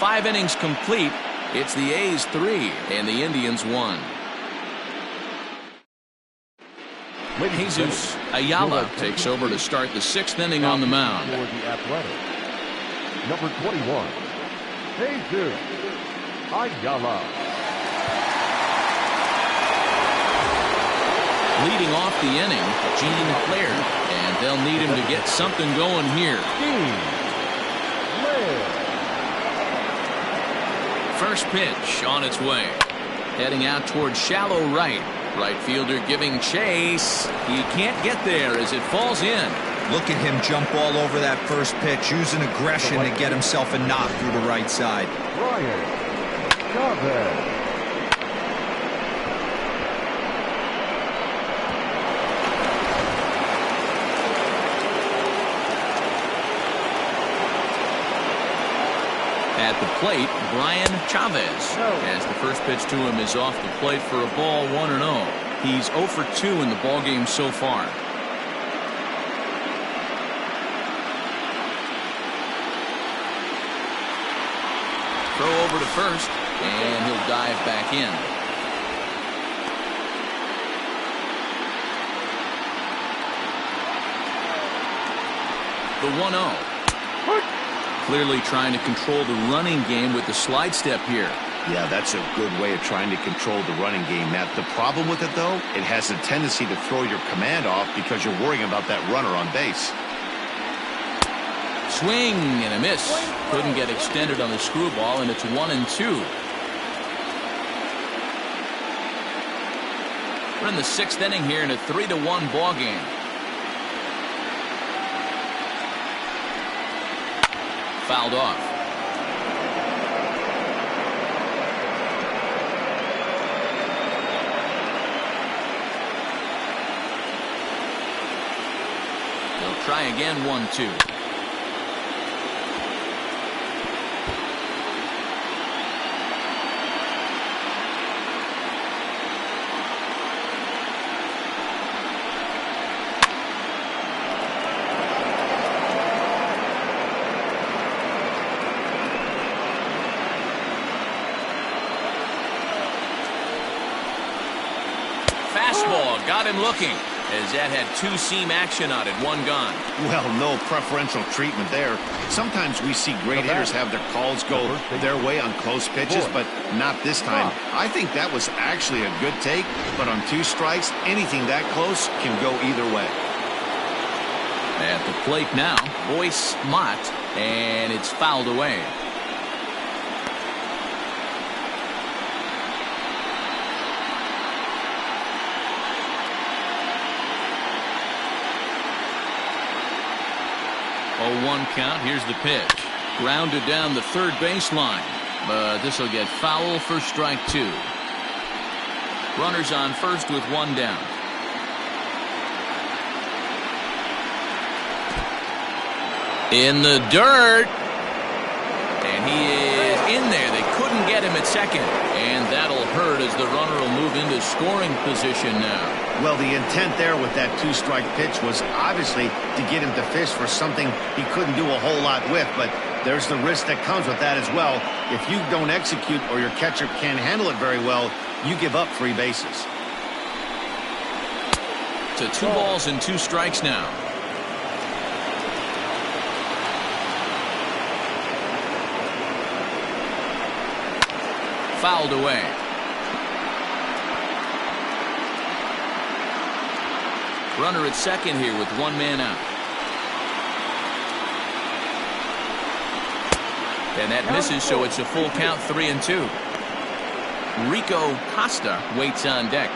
5 innings complete. It's the A's 3 and the Indians 1. Jesus Ayala takes over to start the 6th inning on the mound. Number 21, Jesus Ayala. Leading off the inning, Gene Laird, and they'll need him to get something going here. First pitch on its way. Heading out towards shallow right. Right fielder giving chase. He can't get there as it falls in. Look at him jump all over that first pitch, using aggression to get himself a knock through the right side. Ryan Chavez. At the plate, Brian Chavez, as the first pitch to him is off the plate for a ball, 1-0. He's 0 for 2 in the ballgame so far. Throw over to first, and he'll dive back in. The 1-0. Clearly trying to control the running game with the slide step here. Yeah, that's a good way of trying to control the running game, Matt. The problem with it, though, it has a tendency to throw your command off because you're worrying about that runner on base. Swing and a miss. Couldn't get extended on the screwball, and it's 1-2. We're in the 6th inning here in a 3-1 ball game. Fouled off. They'll try again, 1-2. Fastball got him looking, as that had 2-seam action on it, 1 gone. Well, no preferential treatment there. Sometimes we see great hitters have their calls go their way on close pitches, but not this time. I think that was actually a good take, but on 2 strikes, anything that close can go either way. At the plate now, Boyce Mott, and it's fouled away. Oh, 1 count. Here's the pitch. Grounded down the third baseline, but this will get foul for strike 2. Runners on first with one down. In the dirt. And he is in there. They couldn't get him at second. And that'll hurt as the runner will move into scoring position now. Well, the intent there with that two-strike pitch was obviously to get him to fish for something he couldn't do a whole lot with, but there's the risk that comes with that as well. If you don't execute or your catcher can't handle it very well, you give up free bases. To 2 balls and 2 strikes now. Fouled away. Runner at second here with 1 man out. And that misses, so it's a full count, 3-2. Rico Costa waits on deck.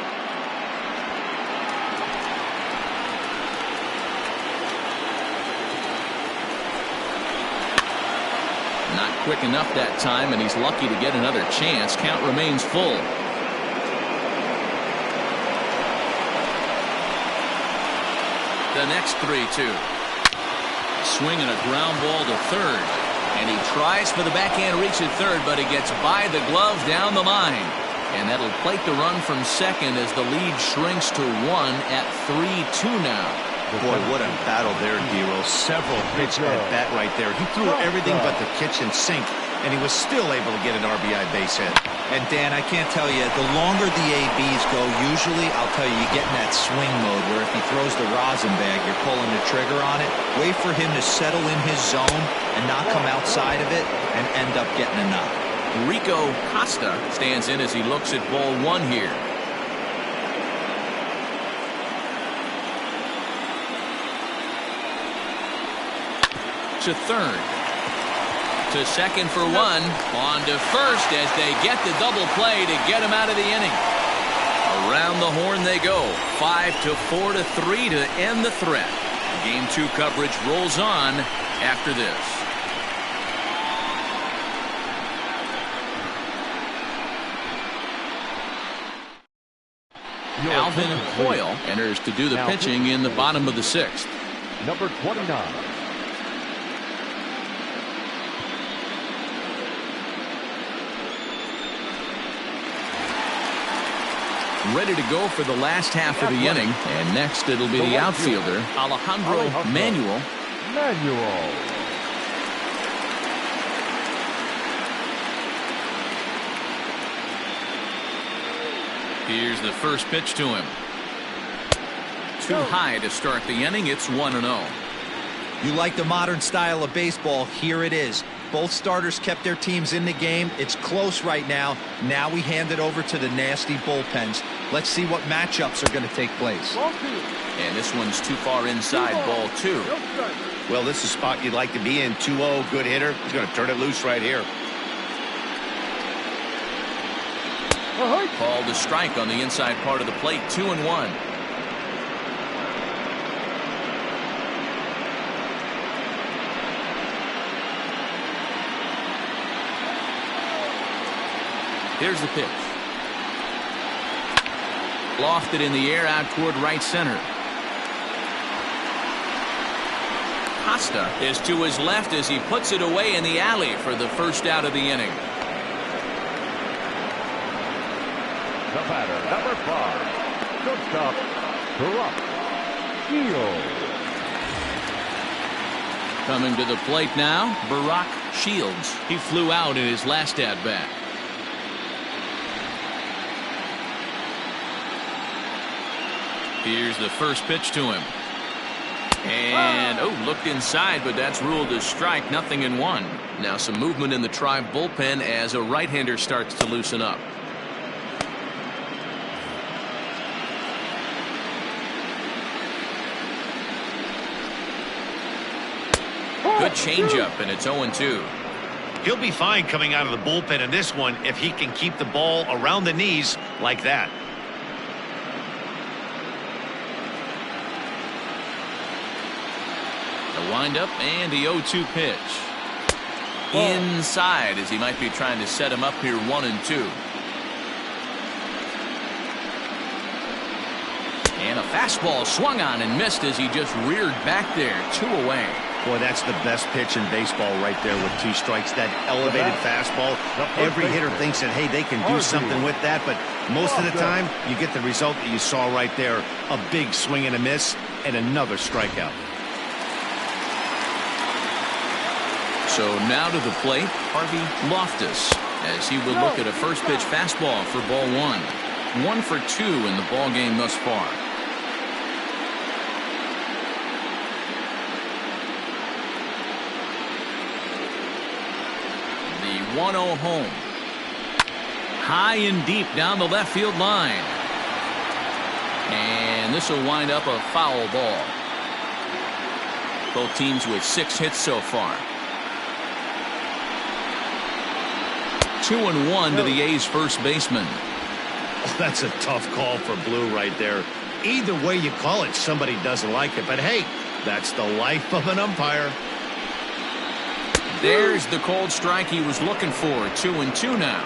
Not quick enough that time, and he's lucky to get another chance. Count remains full. The next 3-2. Swinging a ground ball to third. And he tries for the backhand reach at third, but he gets by the glove down the line. And that'll plate the run from second as the lead shrinks to 1 at 3-2 now. Boy, what a battle there, Dero. Several pitch at bat right there. He threw everything but the kitchen sink, and he was still able to get an RBI base hit. And Dan, I can't tell you, the longer the ABs go, usually, I'll tell you, you get in that swing mode where if he throws the rosin bag, you're pulling the trigger on it. Wait for him to settle in his zone and not come outside of it and end up getting a knock. Rico Costa stands in as he looks at ball 1 here. To third. To second for 1. On to first as they get the double play to get him out of the inning. Around the horn they go. 5-4 to 3 to end the threat. Game 2 coverage rolls on after this. Alvin Hoyle enters to do the pitching in the bottom of the 6th. Number 29. Ready to go for the last half of the inning. And next it'll be the outfielder, Alejandro Manuel. Here's the first pitch to him. Too high to start the inning. It's 1-0. You like the modern style of baseball. Here it is. Both starters kept their teams in the game. It's close right now. Now we hand it over to the nasty bullpens. Let's see what matchups are going to take place. And this one's too far inside, ball 2. Well, this is a spot you'd like to be in. 2-0, good hitter. He's going to turn it loose right here. Called a strike on the inside part of the plate. 2-1. Here's the pitch. Lofted in the air out toward right center. Costa is to his left as he puts it away in the alley for the first out of the inning. The batter, number 5. Shortstop, Brock Shields. Coming to the plate now, Brock Shields. He flew out in his last at-bat. Here's the first pitch to him. And, looked inside, but that's ruled a strike. 0-1. Now some movement in the Tribe bullpen as a right-hander starts to loosen up. Good changeup, and it's 0-2. He'll be fine coming out of the bullpen in this one if he can keep the ball around the knees like that. The windup and the 0-2 pitch. Inside as he might be trying to set him up here 1-2. Fastball swung on and missed as he just reared back there. 2 away. Boy, that's the best pitch in baseball right there with 2 strikes. That elevated fastball. Every hitter thinks that, hey, they can do something with that, but most of the time, you get the result that you saw right there. A big swing and a miss, and another strikeout. So now to the plate, Harvey Loftus, as he will look at a first pitch fastball for ball 1. 1 for 2 in the ball game thus far. The 1-0 home. High and deep down the left field line. And this will wind up a foul ball. Both teams with 6 hits so far. 2-1 to the A's first baseman. Oh, that's a tough call for Blue right there. Either way you call it, somebody doesn't like it. But hey, that's the life of an umpire. There's the cold strike he was looking for. 2-2 now.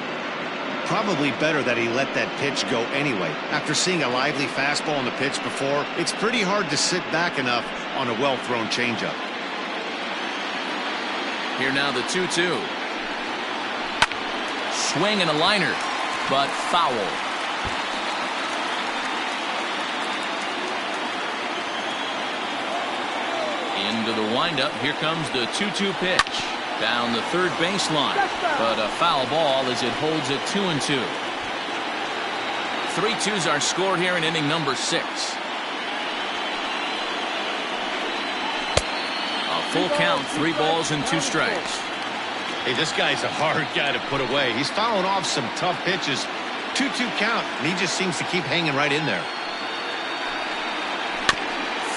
Probably better that he let that pitch go anyway. After seeing a lively fastball on the pitch before, it's pretty hard to sit back enough on a well-thrown changeup. Here now the 2-2. Swing and a liner, but foul. Into the windup. Here comes the 2-2 pitch. Down the third baseline. But a foul ball as it holds it 2-2. 3-2s are scored here in inning number 6. A full count, 3 balls and 2 strikes. Hey, this guy's a hard guy to put away. He's fouling off some tough pitches. 2-2 count, and he just seems to keep hanging right in there.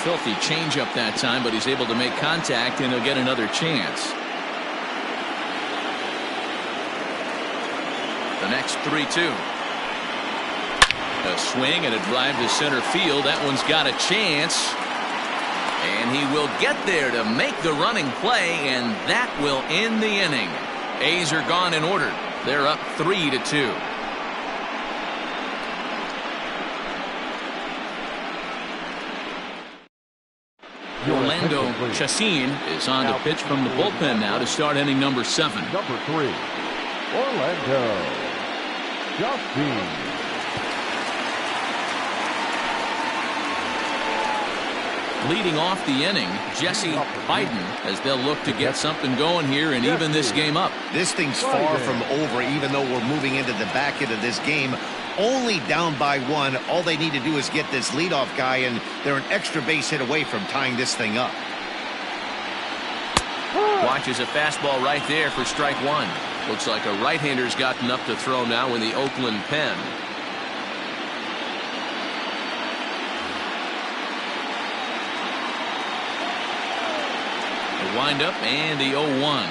Filthy changeup that time, but he's able to make contact, and he'll get another chance. The next 3-2. A swing and a drive to center field. That one's got a chance. And he will get there to make the running play, and that will end the inning. A's are gone in order. They're up 3-2. Orlando Chacin is on to pitch from the bullpen now to start inning number 7. Number 3, Orlando Chacin. Leading off the inning, Jesse Biden, as they'll look to get something going here and even this game up. This thing's far from over, even though we're moving into the back end of this game. Only down by 1. All they need to do is get this leadoff guy, and they're an extra base hit away from tying this thing up. Watches a fastball right there for strike 1. Looks like a right-hander's gotten up to throw now in the Oakland pen. The windup and the 0-1.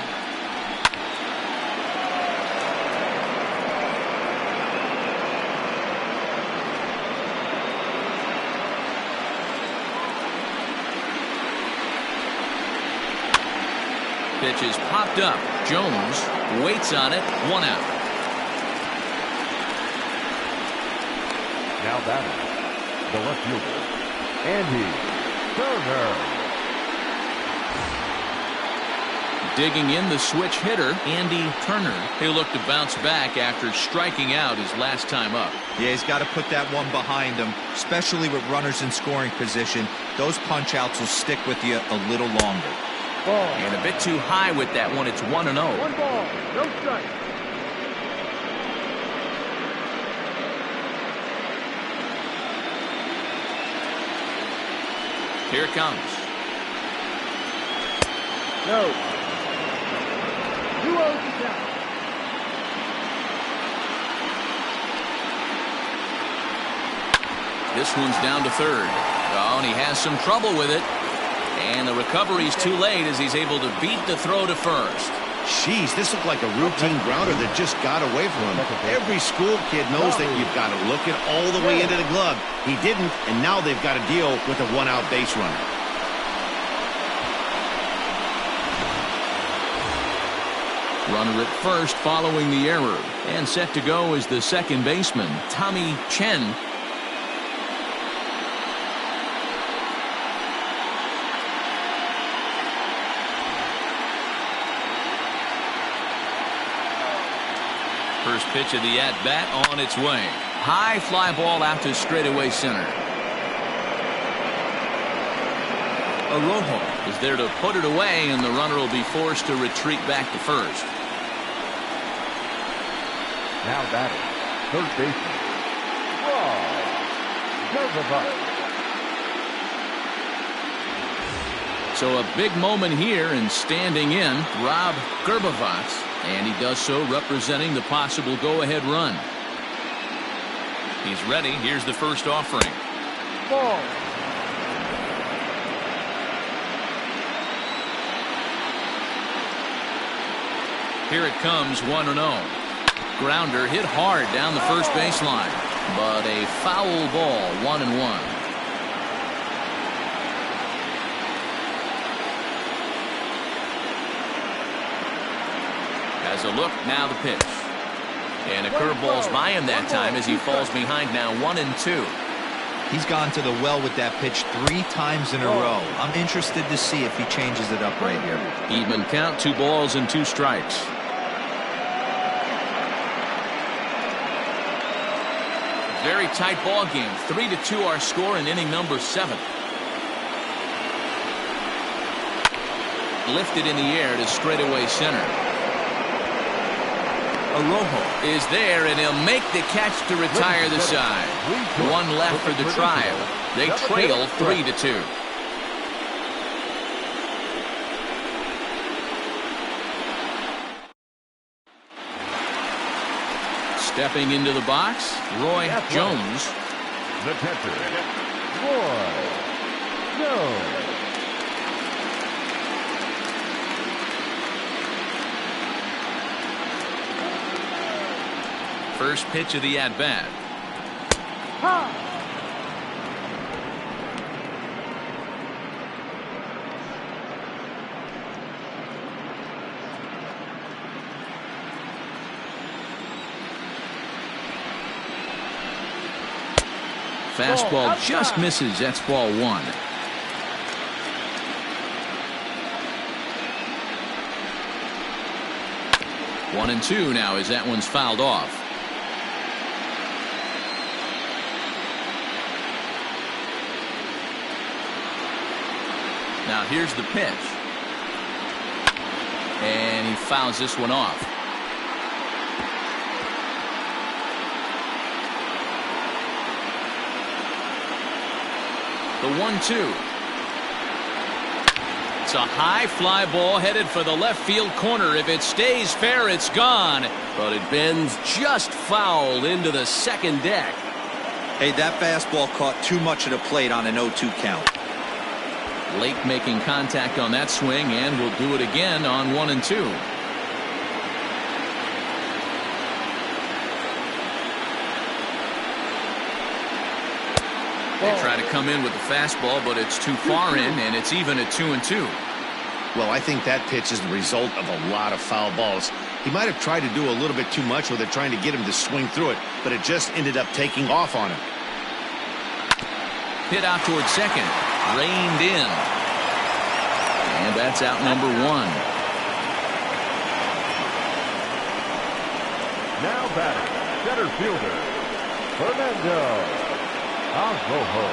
Pitch is popped up. Jones waits on it. 1 out. Now batting, the left fielder, Andy Turner. Digging in the switch hitter, Andy Turner. He'll look to bounce back after striking out his last time up. Yeah, he's got to put that one behind him, especially with runners in scoring position. Those punch outs will stick with you a little longer. And a bit too high with that one. It's 1-0. 1 ball, no strike. Here it comes. No. 2-0 to count. This one's down to third. Oh, and he has some trouble with it. And the recovery's too late as he's able to beat the throw to first. Jeez, this looked like a routine grounder that just got away from him. Every school kid knows that you've got to look it all the way into the glove. He didn't, and now they've got to deal with a 1-out base runner. Runner at first following the error. And set to go is the second baseman, Tommy Chen. First pitch of the at-bat on its way. High fly ball out to straightaway center. Arrojo is there to put it away, and the runner will be forced to retreat back to first. Now batting, third baseman, Rob. So a big moment here, and standing in, Rob Gerbavats, and he does so representing the possible go-ahead run. He's ready. Here's the first offering. Ball. Here it comes, 1-0. Grounder hit hard down the first baseline, but a foul ball, 1-1. As a look, now the pitch. And a curveball's by him that time as he falls behind now 1-2. He's gone to the well with that pitch 3 times in a row. I'm interested to see if he changes it up right here. Even count, 2 balls and 2 strikes. Very tight ball game. 3-2 our score in inning number 7. Lifted in the air to straightaway center. Arrojo is there, and he'll make the catch to retire the side. 1 left for the Tribe. They trail 3-2. Stepping into the box, Roy Jones. The catcher, Roy Jones. First pitch of the at-bat. Fastball just misses. That's ball 1. One and 2 now as that one's fouled off. Now here's the pitch. And he fouls this one off. The 1-2. It's a high fly ball headed for the left field corner. If it stays fair, it's gone. But it bends just foul into the second deck. Hey, that fastball caught too much of the plate on an 0-2 count. Lake making contact on that swing, and will do it again on 1 and 2. They try to come in with the fastball, but it's too far in, and it's even at 2 and 2. Well, I think that pitch is the result of a lot of foul balls. He might have tried to do a little bit too much with it, trying to get him to swing through it, but it just ended up taking off on him. Hit out towards second. Reined in. And that's out number 1. Now batting, center fielder, Fernando Arrojo.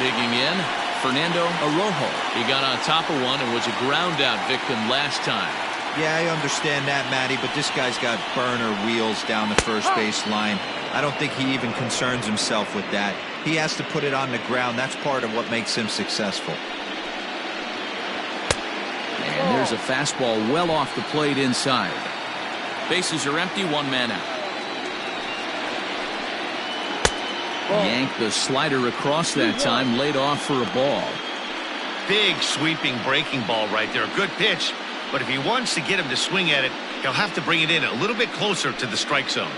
Digging in, Fernando Arrojo. He got on top of one and was a ground out victim last time. Yeah, I understand that, Matty, but this guy's got burner wheels down the first base line. I don't think he even concerns himself with that. He has to put it on the ground. That's part of what makes him successful. And there's a fastball well off the plate inside. Bases are empty, 1 man out. Yanked the slider across that time, laid off for a ball. Big sweeping breaking ball right there. Good pitch, but if he wants to get him to swing at it, he'll have to bring it in a little bit closer to the strike zone.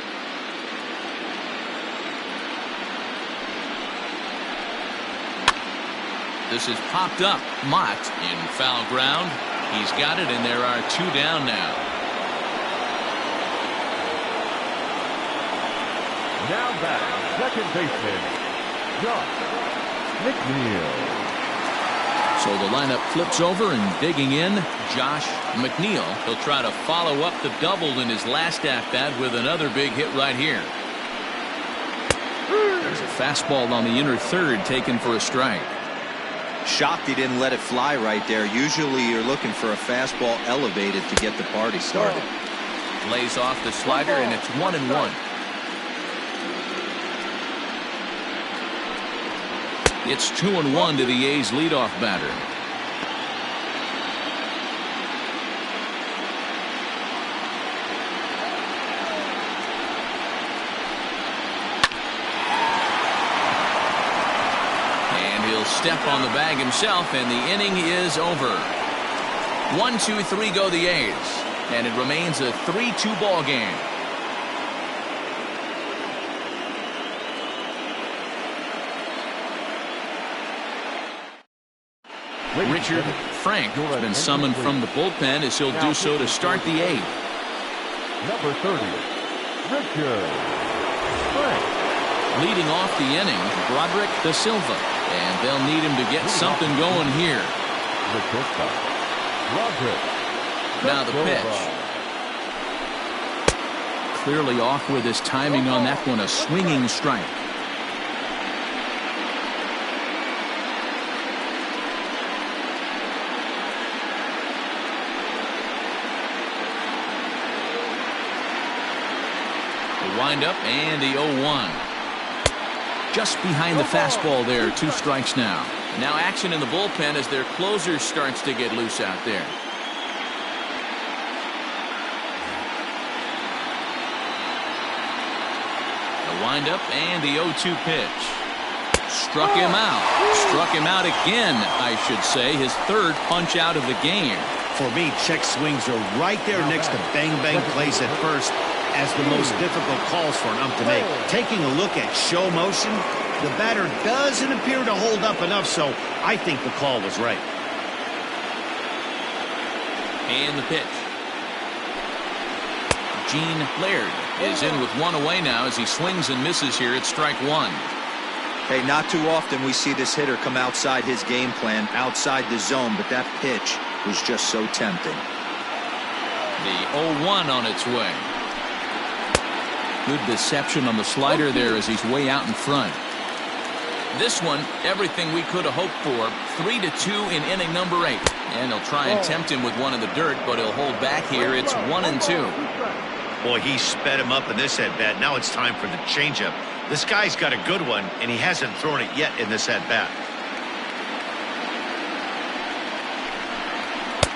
This is popped up. Mott in foul ground. He's got it, and there are 2 down now. Now back, second baseman, Josh McNeil. So the lineup flips over, and digging in, Josh McNeil. He'll try to follow up the double in his last at-bat with another big hit right here. There's a fastball on the inner third taken for a strike. Shocked he didn't let it fly right there. Usually you're looking for a fastball elevated to get the party started. Lays off the slider, and it's 1-1. It's 2-1 to the A's leadoff batter. And he'll step on the bag himself, and the inning is over. 1-2-3 go the A's, and it remains a 3-2 ball game. Richard Frank has been summoned from the bullpen as he'll do so to start the eighth. Number 30, Richard Frank. Leading off the inning, Broderick Da Silva, and they'll need him to get something going here. Now the pitch. Clearly off with his timing on that one, a swinging strike. Wind up and the 0-1. Just behind the fastball there. 2 strikes now. Now action in the bullpen as their closer starts to get loose out there. The wind up and the 0-2 pitch. Struck him out. Struck him out again, I should say. His third punch out of the game. For me, check swings are right there next to bang-bang plays at first as the most difficult calls for an ump to make. Taking a look at show motion, the batter doesn't appear to hold up enough, so I think the call was right. And the pitch. Gene Laird is in with 1 away now as he swings and misses here at strike 1. Hey, not too often we see this hitter come outside his game plan, outside the zone, but that pitch was just so tempting. The 0-1 on its way. Good deception on the slider there as he's way out in front. This one, everything we could have hoped for. 3-2 in inning number 8. And he'll try and tempt him with one in the dirt, but he'll hold back here. It's 1-2. Boy, he sped him up in this at-bat. Now it's time for the changeup. This guy's got a good one, and he hasn't thrown it yet in this at-bat.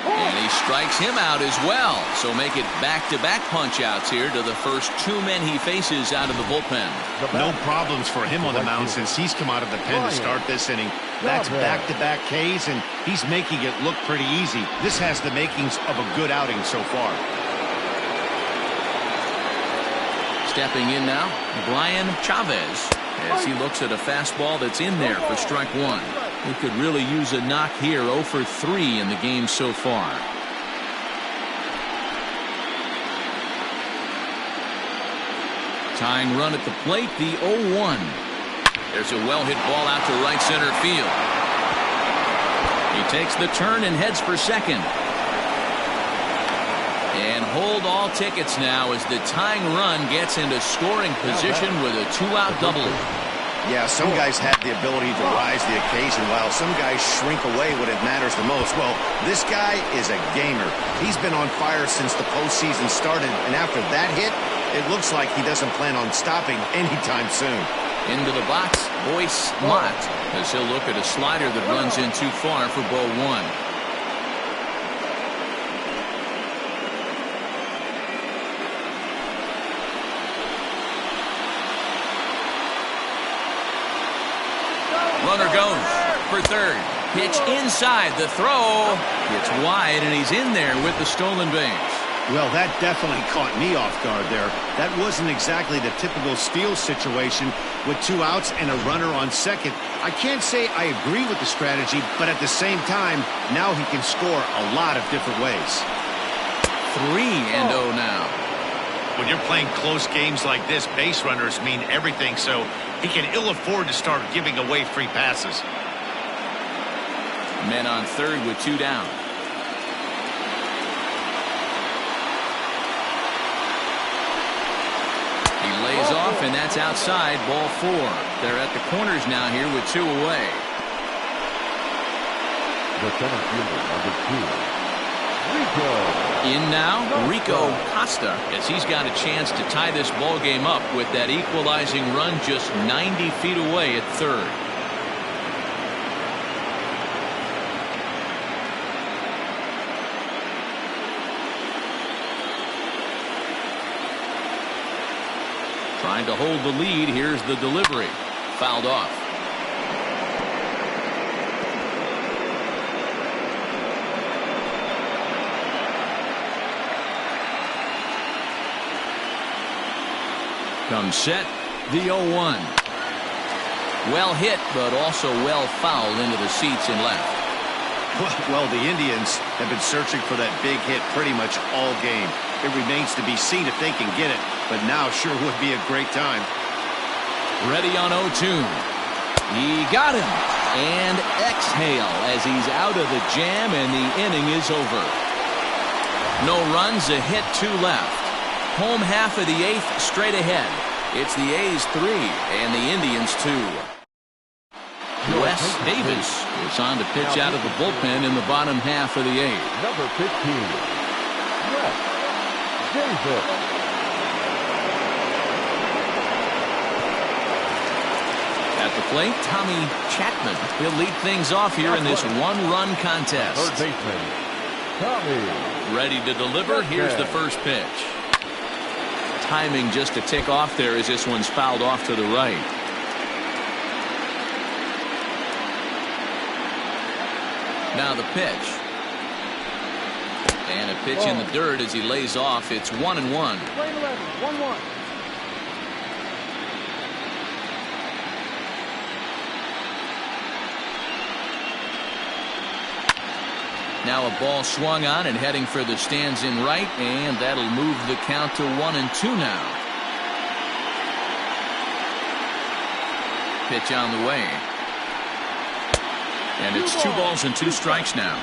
And he strikes him out as well. So make it back-to-back punch-outs here to the first 2 men he faces out of the bullpen. No problems for him on the mound since he's come out of the pen to start this inning. That's back-to-back Ks, and he's making it look pretty easy. This has the makings of a good outing so far. Stepping in now, Brian Chavez, as he looks at a fastball that's in there for strike 1. He could really use a knock here. 0 for 3 in the game so far. Tying run at the plate, the 0-1. There's a well-hit ball out to right center field. He takes the turn and heads for second. And hold all tickets now as the tying run gets into scoring position with a 2-out double. Yeah, some guys have the ability to rise the occasion while some guys shrink away when it matters the most. Well, this guy is a gamer. He's been on fire since the postseason started, and after that hit, it looks like he doesn't plan on stopping anytime soon. Into the box, Boyce Mott, as he'll look at a slider that runs in too far for ball 1. Runner goes for third. Pitch inside. The throw. It's wide, and he's in there with the stolen base. Well, that definitely caught me off guard there. That wasn't exactly the typical steal situation with 2 outs and a runner on second. I can't say I agree with the strategy, but at the same time, now he can score a lot of different ways. 3-0 now. When you're playing close games like this, base runners mean everything, so he can ill afford to start giving away free passes. Men on third with 2 down. He lays off, and that's outside. Ball 4. They're at the corners now here with 2 away. The center fielder, number 2, Rico. In now, Rico Costa, as he's got a chance to tie this ball game up with that equalizing run just 90 feet away at third. Trying to hold the lead. Here's the delivery. Fouled off. Comes set, the 0-1. Well hit, but also well fouled into the seats and left. Well, the Indians have been searching for that big hit pretty much all game. It remains to be seen if they can get it, but now sure would be a great time. Ready on 0-2. He got him. And exhale as he's out of the jam, and the inning is over. No runs, a hit, 2 left. Home half of the 8th straight ahead. It's the A's 3 and the Indians 2. Wes Davis is on to pitch out of the bullpen in the bottom half of the 8th. Number 15, Wes Davis. At the plate, Tommy Chapman. He'll lead things off here in this 1-run contest. Third baseman, Tommy. Ready to deliver. Here's the first pitch. Timing just a tick off there as this one's fouled off to the right. Now the pitch. And a pitch in the dirt as he lays off. It's 1-1. Play 11, 1-1. Now a ball swung on and heading for the stands in right, and that'll move the count to 1-2 now. Pitch on the way. And it's 2 balls and 2 strikes now.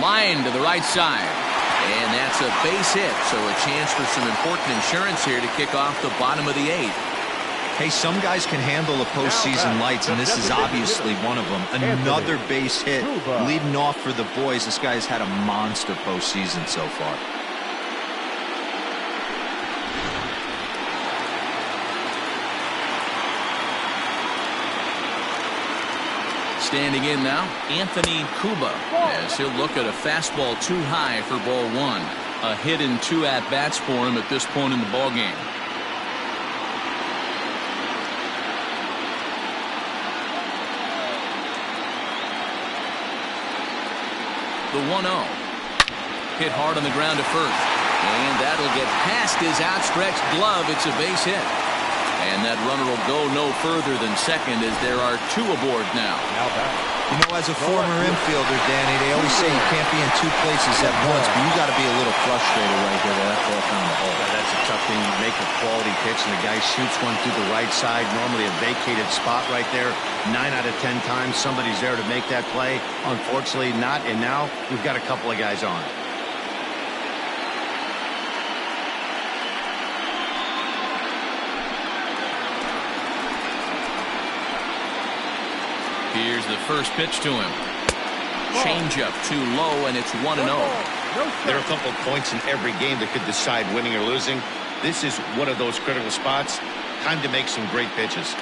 Line to the right side. And that's a base hit, so a chance for some important insurance here to kick off the bottom of the 8th. Hey, some guys can handle the postseason lights, and this is obviously one of them. Another base hit leading off for the boys. This guy's had a monster postseason so far. Standing in now, Anthony Cuba, as he'll look at a fastball too high for ball 1. A hit in 2 at-bats for him at this point in the ballgame. The 1-0. Hit hard on the ground to first. And that'll get past his outstretched glove. It's a base hit. And that runner will go no further than second as there are 2 aboard now. You know, as a former infielder, Danny, they always say you can't be in 2 places at once, but you got to be a little frustrated right here. That ball found the hole. That's a tough thing. You make a quality pitch, and the guy shoots one through the right side, normally a vacated spot right there. 9 out of 10 times, somebody's there to make that play. Unfortunately, not, and now we've got a couple of guys on. Here's the first pitch to him. Changeup too low, and it's 1-0. There are a couple of points in every game that could decide winning or losing. This is one of those critical spots. Time to make some great pitches.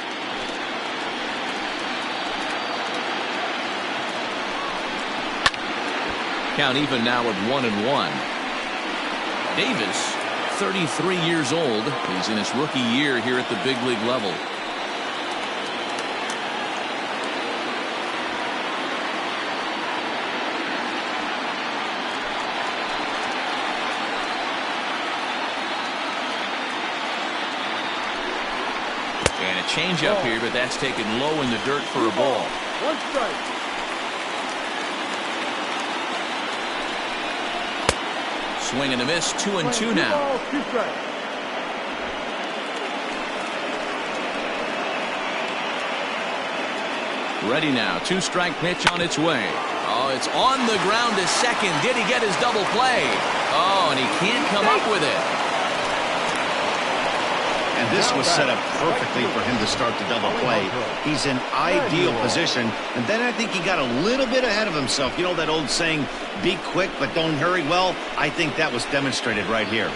Count even now at 1-1. Davis, 33 years old. He's in his rookie year here at the big league level. And a changeup here, but that's taken low in the dirt for a ball. 1 strike. Swing and a miss, 2-2 now. 2 strikes. Ready now. 2-strike pitch on its way. Oh, it's on the ground to second. Did he get his double play? Oh, and he can't come up with it. And this was set up perfectly for him to start the double play. He's in ideal position. And then I think he got a little bit ahead of himself. You know that old saying, be quick but don't hurry? Well, I think that was demonstrated right here.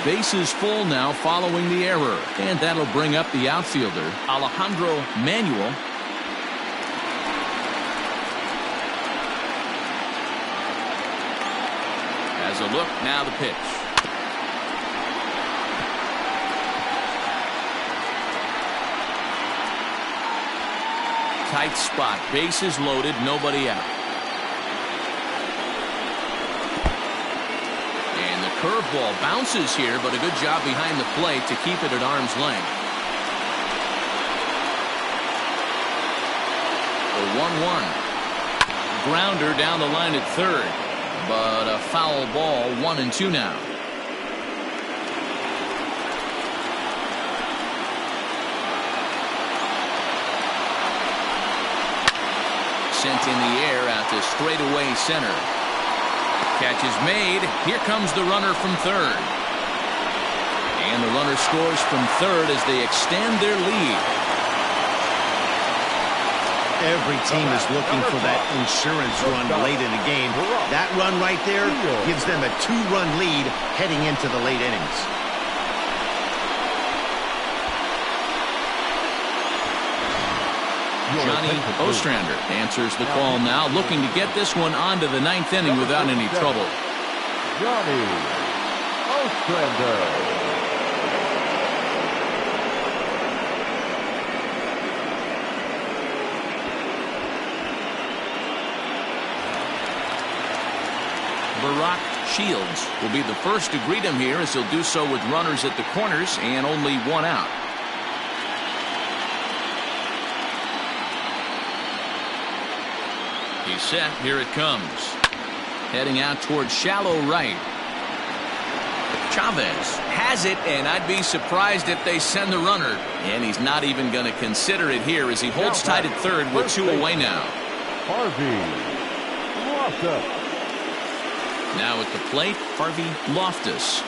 Bases full now following the error. And that'll bring up the outfielder, Alejandro Manuel. As a look, now the pitch. Tight spot, bases loaded, nobody out. And the curveball bounces here, but a good job behind the plate to keep it at arm's length. The 1-1. Grounder down the line at third, but a foul ball, 1-2 now. Sent in the air out to straightaway center. Catch is made. Here comes the runner from third. And the runner scores from third as they extend their lead. Every team is looking for that insurance run late in the game. That run right there gives them a 2-run lead heading into the late innings. Johnny Ostrander answers the call now, looking to get this one onto the 9th inning without any trouble. Johnny Ostrander. Barack Shields will be the first to greet him here, as he'll do so with runners at the corners and only one out. He's set. Here it comes. Heading out towards shallow right. Chavez has it, and I'd be surprised if they send the runner. And he's not even going to consider it here as he holds tight at third with 2 away now. Harvey Loftus. Now at the plate, Harvey Loftus.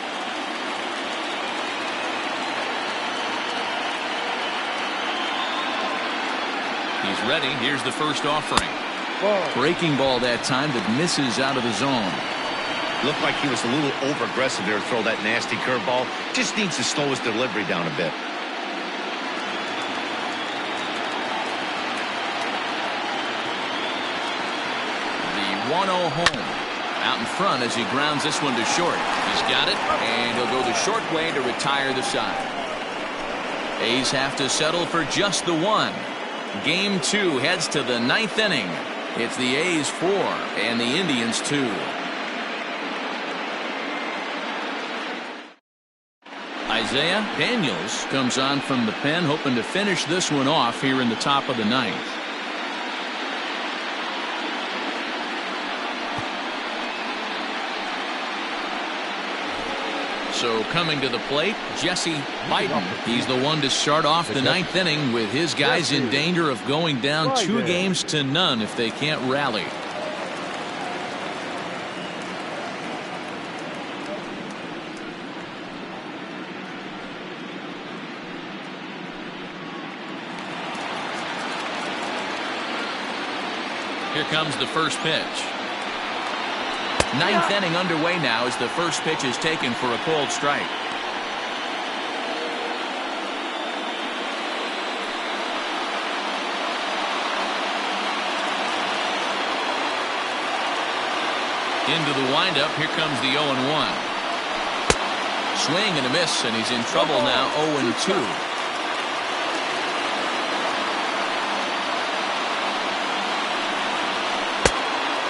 He's ready. Here's the first offering. Breaking ball that time that misses out of the zone. Looked like he was a little over-aggressive there to throw that nasty curveball. Just needs to slow his delivery down a bit. The 1-0 home. Out in front as he grounds this one to short. He's got it, and he'll go the short way to retire the side. A's have to settle for just the 1. Game 2 heads to the 9th inning. It's the A's 4 and the Indians 2. Isaiah Daniels comes on from the pen, hoping to finish this one off here in the top of the 9th. So coming to the plate, Jesse Biden. He's the one to start off the 9th inning with his guys in danger of going down 2 games to none if they can't rally. Here comes the first pitch. 9th inning underway now as the first pitch is taken for a cold strike. Into the windup. Here comes the 0-1. Swing and a miss, and he's in trouble now. 0-2.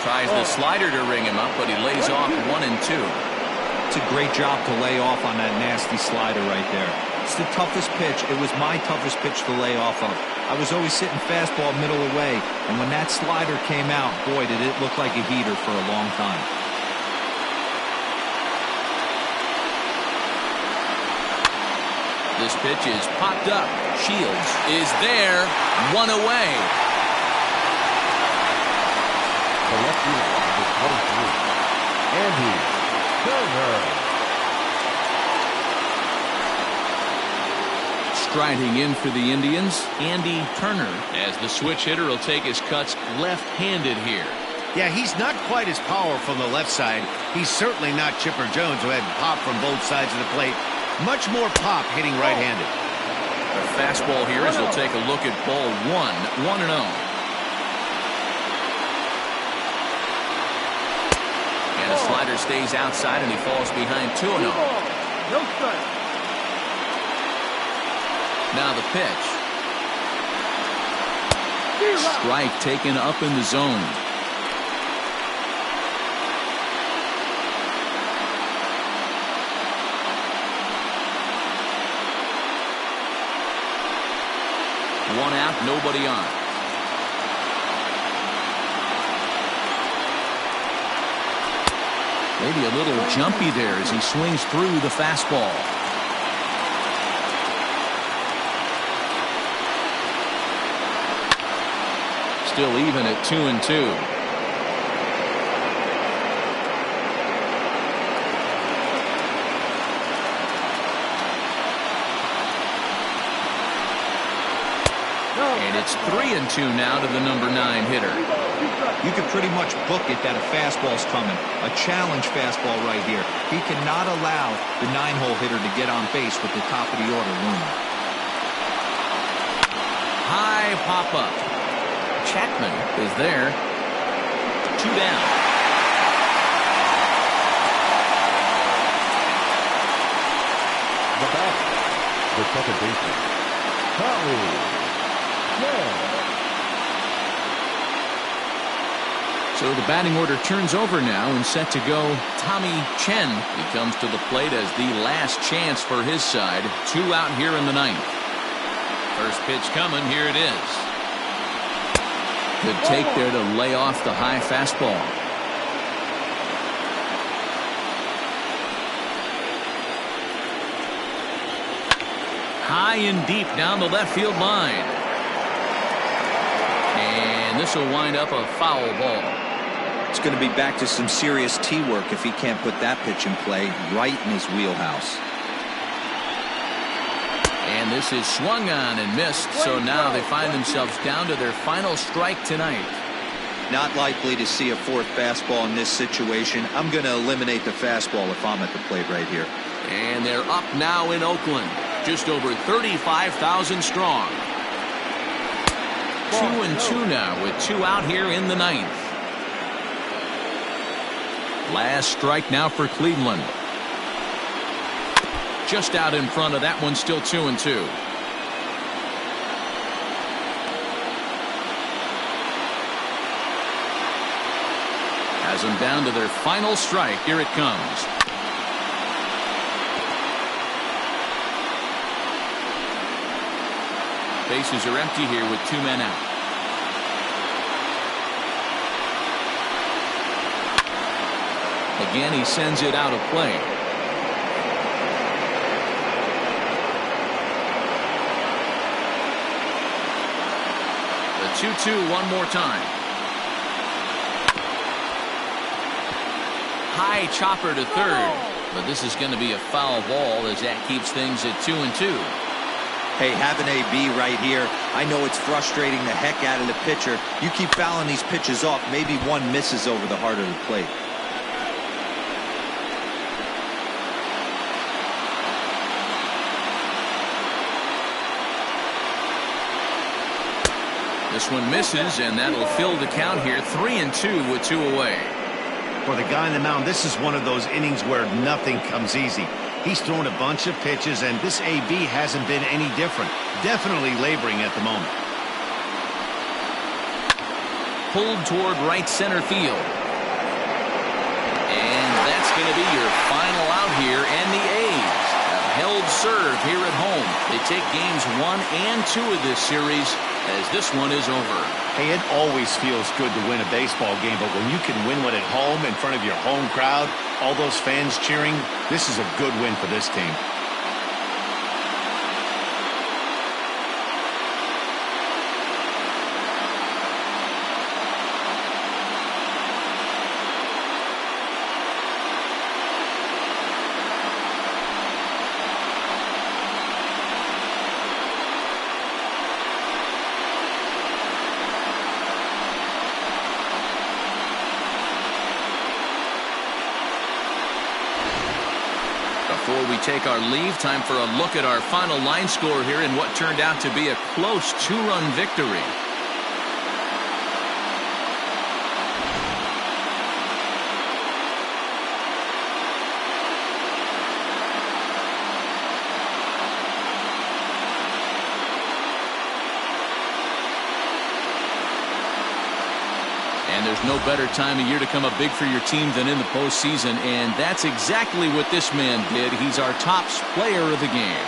Tries the slider to ring him up, but he lays off 1-2. It's a great job to lay off on that nasty slider right there. It's the toughest pitch. It was my toughest pitch to lay off of. I was always sitting fastball middle away, and when that slider came out, boy, did it look like a heater for a long time. The This pitch is popped up. Shields is there. One away. The left fielder, number 23, Andy Turner. Striding in for the Indians, Andy Turner, as the switch hitter will take his cuts left-handed here. Yeah, he's not quite as powerful from the left side. He's certainly not Chipper Jones, who had pop from both sides of the plate. Much more pop hitting right-handed. A fastball here as we'll take a look at ball 1-0. And a slider stays outside and he falls behind 2-0. No strike. Now the pitch. Strike taken up in the zone. One out, nobody on. Maybe a little jumpy there as he swings through the fastball. Still even at 2-2. And it's 3-2 now to the number 9 hitter. You can pretty much book it that a fastball's coming. A challenge fastball right here. He cannot allow the 9-hole hitter to get on base with the top of the order looming. High pop-up. Chapman is there. 2 down. The batter, the second baseman, Tommy. So the batting order turns over now and set to go. Tommy Chen, he comes to the plate as the last chance for his side. 2 out here in the 9th. First pitch coming. Here it is. Good take there to lay off the high fastball. High and deep down the left field line. And this will wind up a foul ball. It's going to be back to some serious tee work if he can't put that pitch in play right in his wheelhouse. And this is swung on and missed, so now they find themselves down to their final strike tonight. Not likely to see a 4th fastball in this situation. I'm going to eliminate the fastball if I'm at the plate right here. And they're up now in Oakland, just over 35,000 strong. 2-2 now with 2 out here in the 9th. Last strike now for Cleveland. Just out in front of that one, still 2-2. Has them down to their final strike. Here it comes. Bases are empty here with 2 men out. Again, he sends it out of play. The 2-2 one more time. High chopper to third, but this is going to be a foul ball as that keeps things at 2-2. Hey, have an AB right here. I know it's frustrating the heck out of the pitcher. You keep fouling these pitches off, maybe one misses over the heart of the plate. This one misses, and that'll fill the count here. 3-2 with 2 away. For the guy on the mound, this is one of those innings where nothing comes easy. He's thrown a bunch of pitches, and this AB hasn't been any different. Definitely laboring at the moment. Pulled toward right center field. And that's going to be your final out here, and the A's have held serve here at home. They take games 1 and 2 of this series as this one is over. Hey, it always feels good to win a baseball game, but when you can win one at home in front of your home crowd, all those fans cheering, this is a good win for this team. Before we take our leave, time for a look at our final line score here in what turned out to be a close 2-run victory. And there's no better time of year to come up big for your team than in the postseason, and that's exactly what this man did. He's our top player of the game.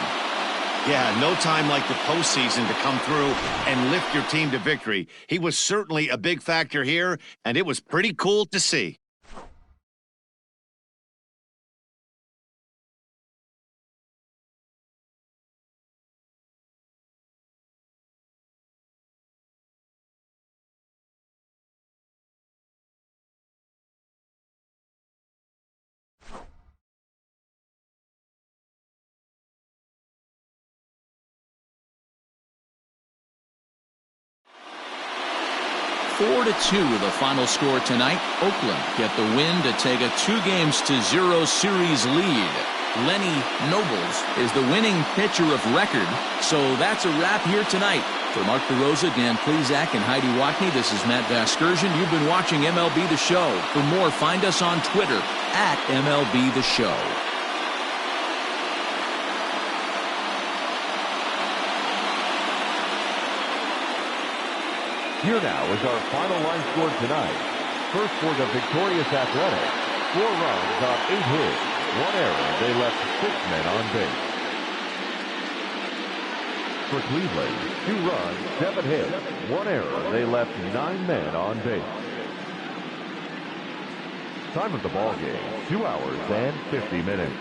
Yeah, no time like the postseason to come through and lift your team to victory. He was certainly a big factor here, and it was pretty cool to see. Four to 2, the final score tonight. Oakland get the win to take a 2-0 series lead. Lenny Nobles is the winning pitcher of record. So that's a wrap here tonight. For Mark DeRosa, Dan Plezak, and Heidi Watney, this is Matt Vasgersian. You've been watching MLB The Show. For more, find us on Twitter at MLB The Show. Here now is our final line score tonight. First for the victorious Athletics, 4 runs on 8 hits, 1 error. They left 6 men on base. For Cleveland, 2 runs, 7 hits, 1 error. They left 9 men on base. Time of the ball game, 2 hours and 50 minutes.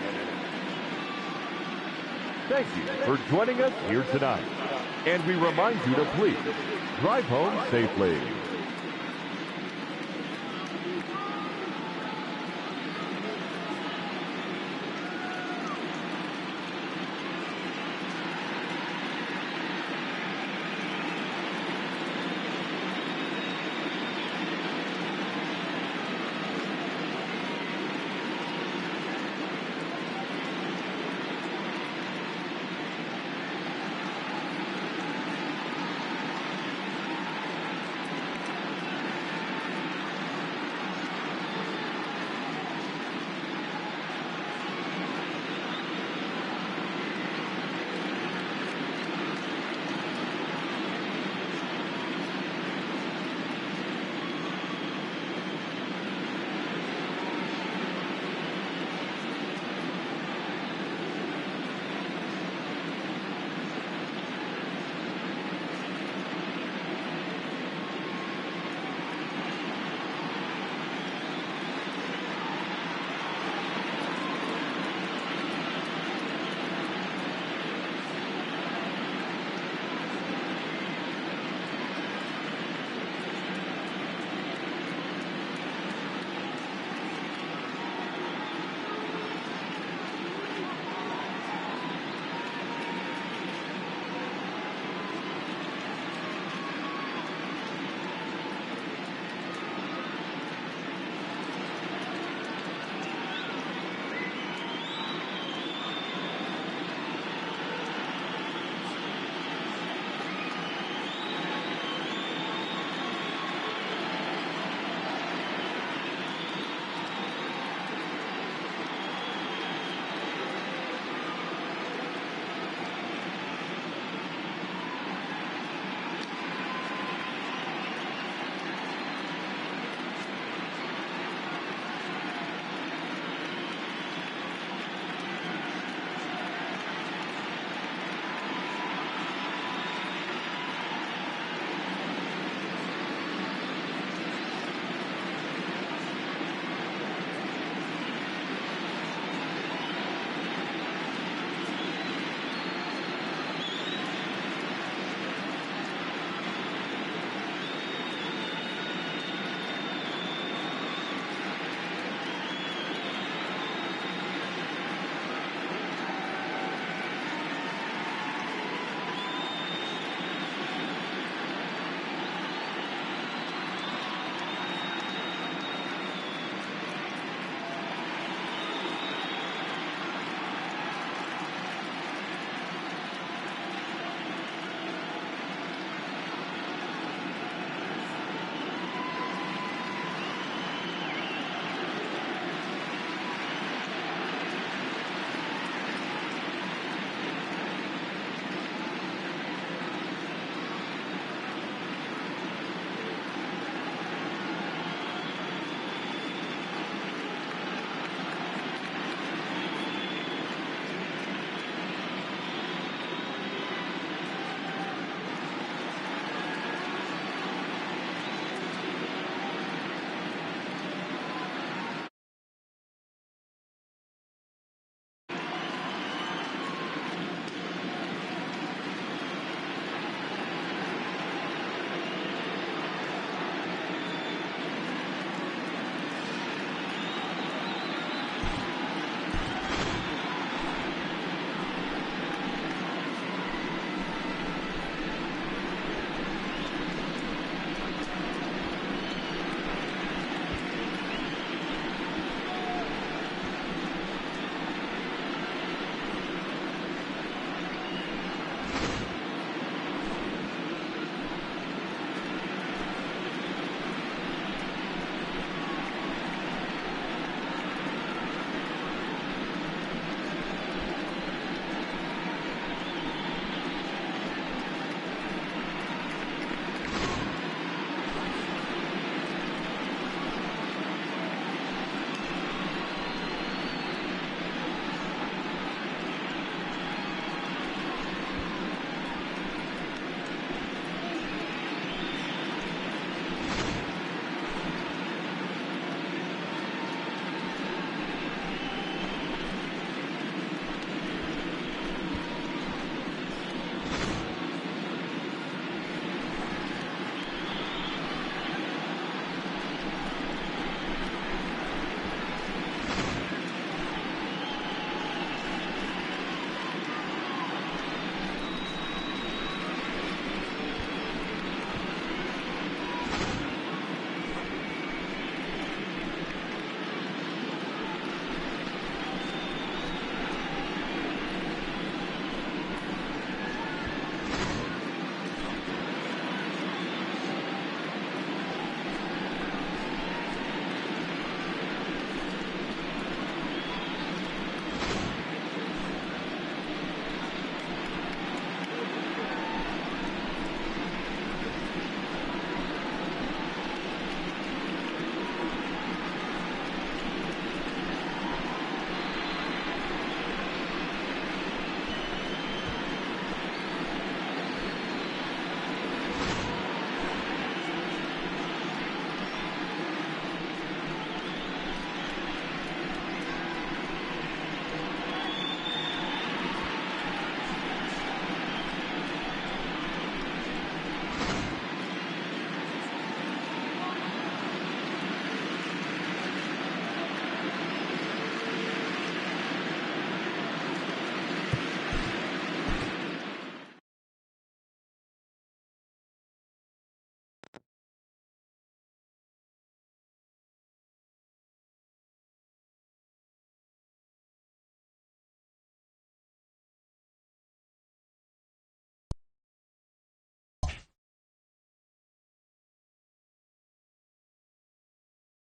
Thank you for joining us here tonight. And we remind you to please drive home safely.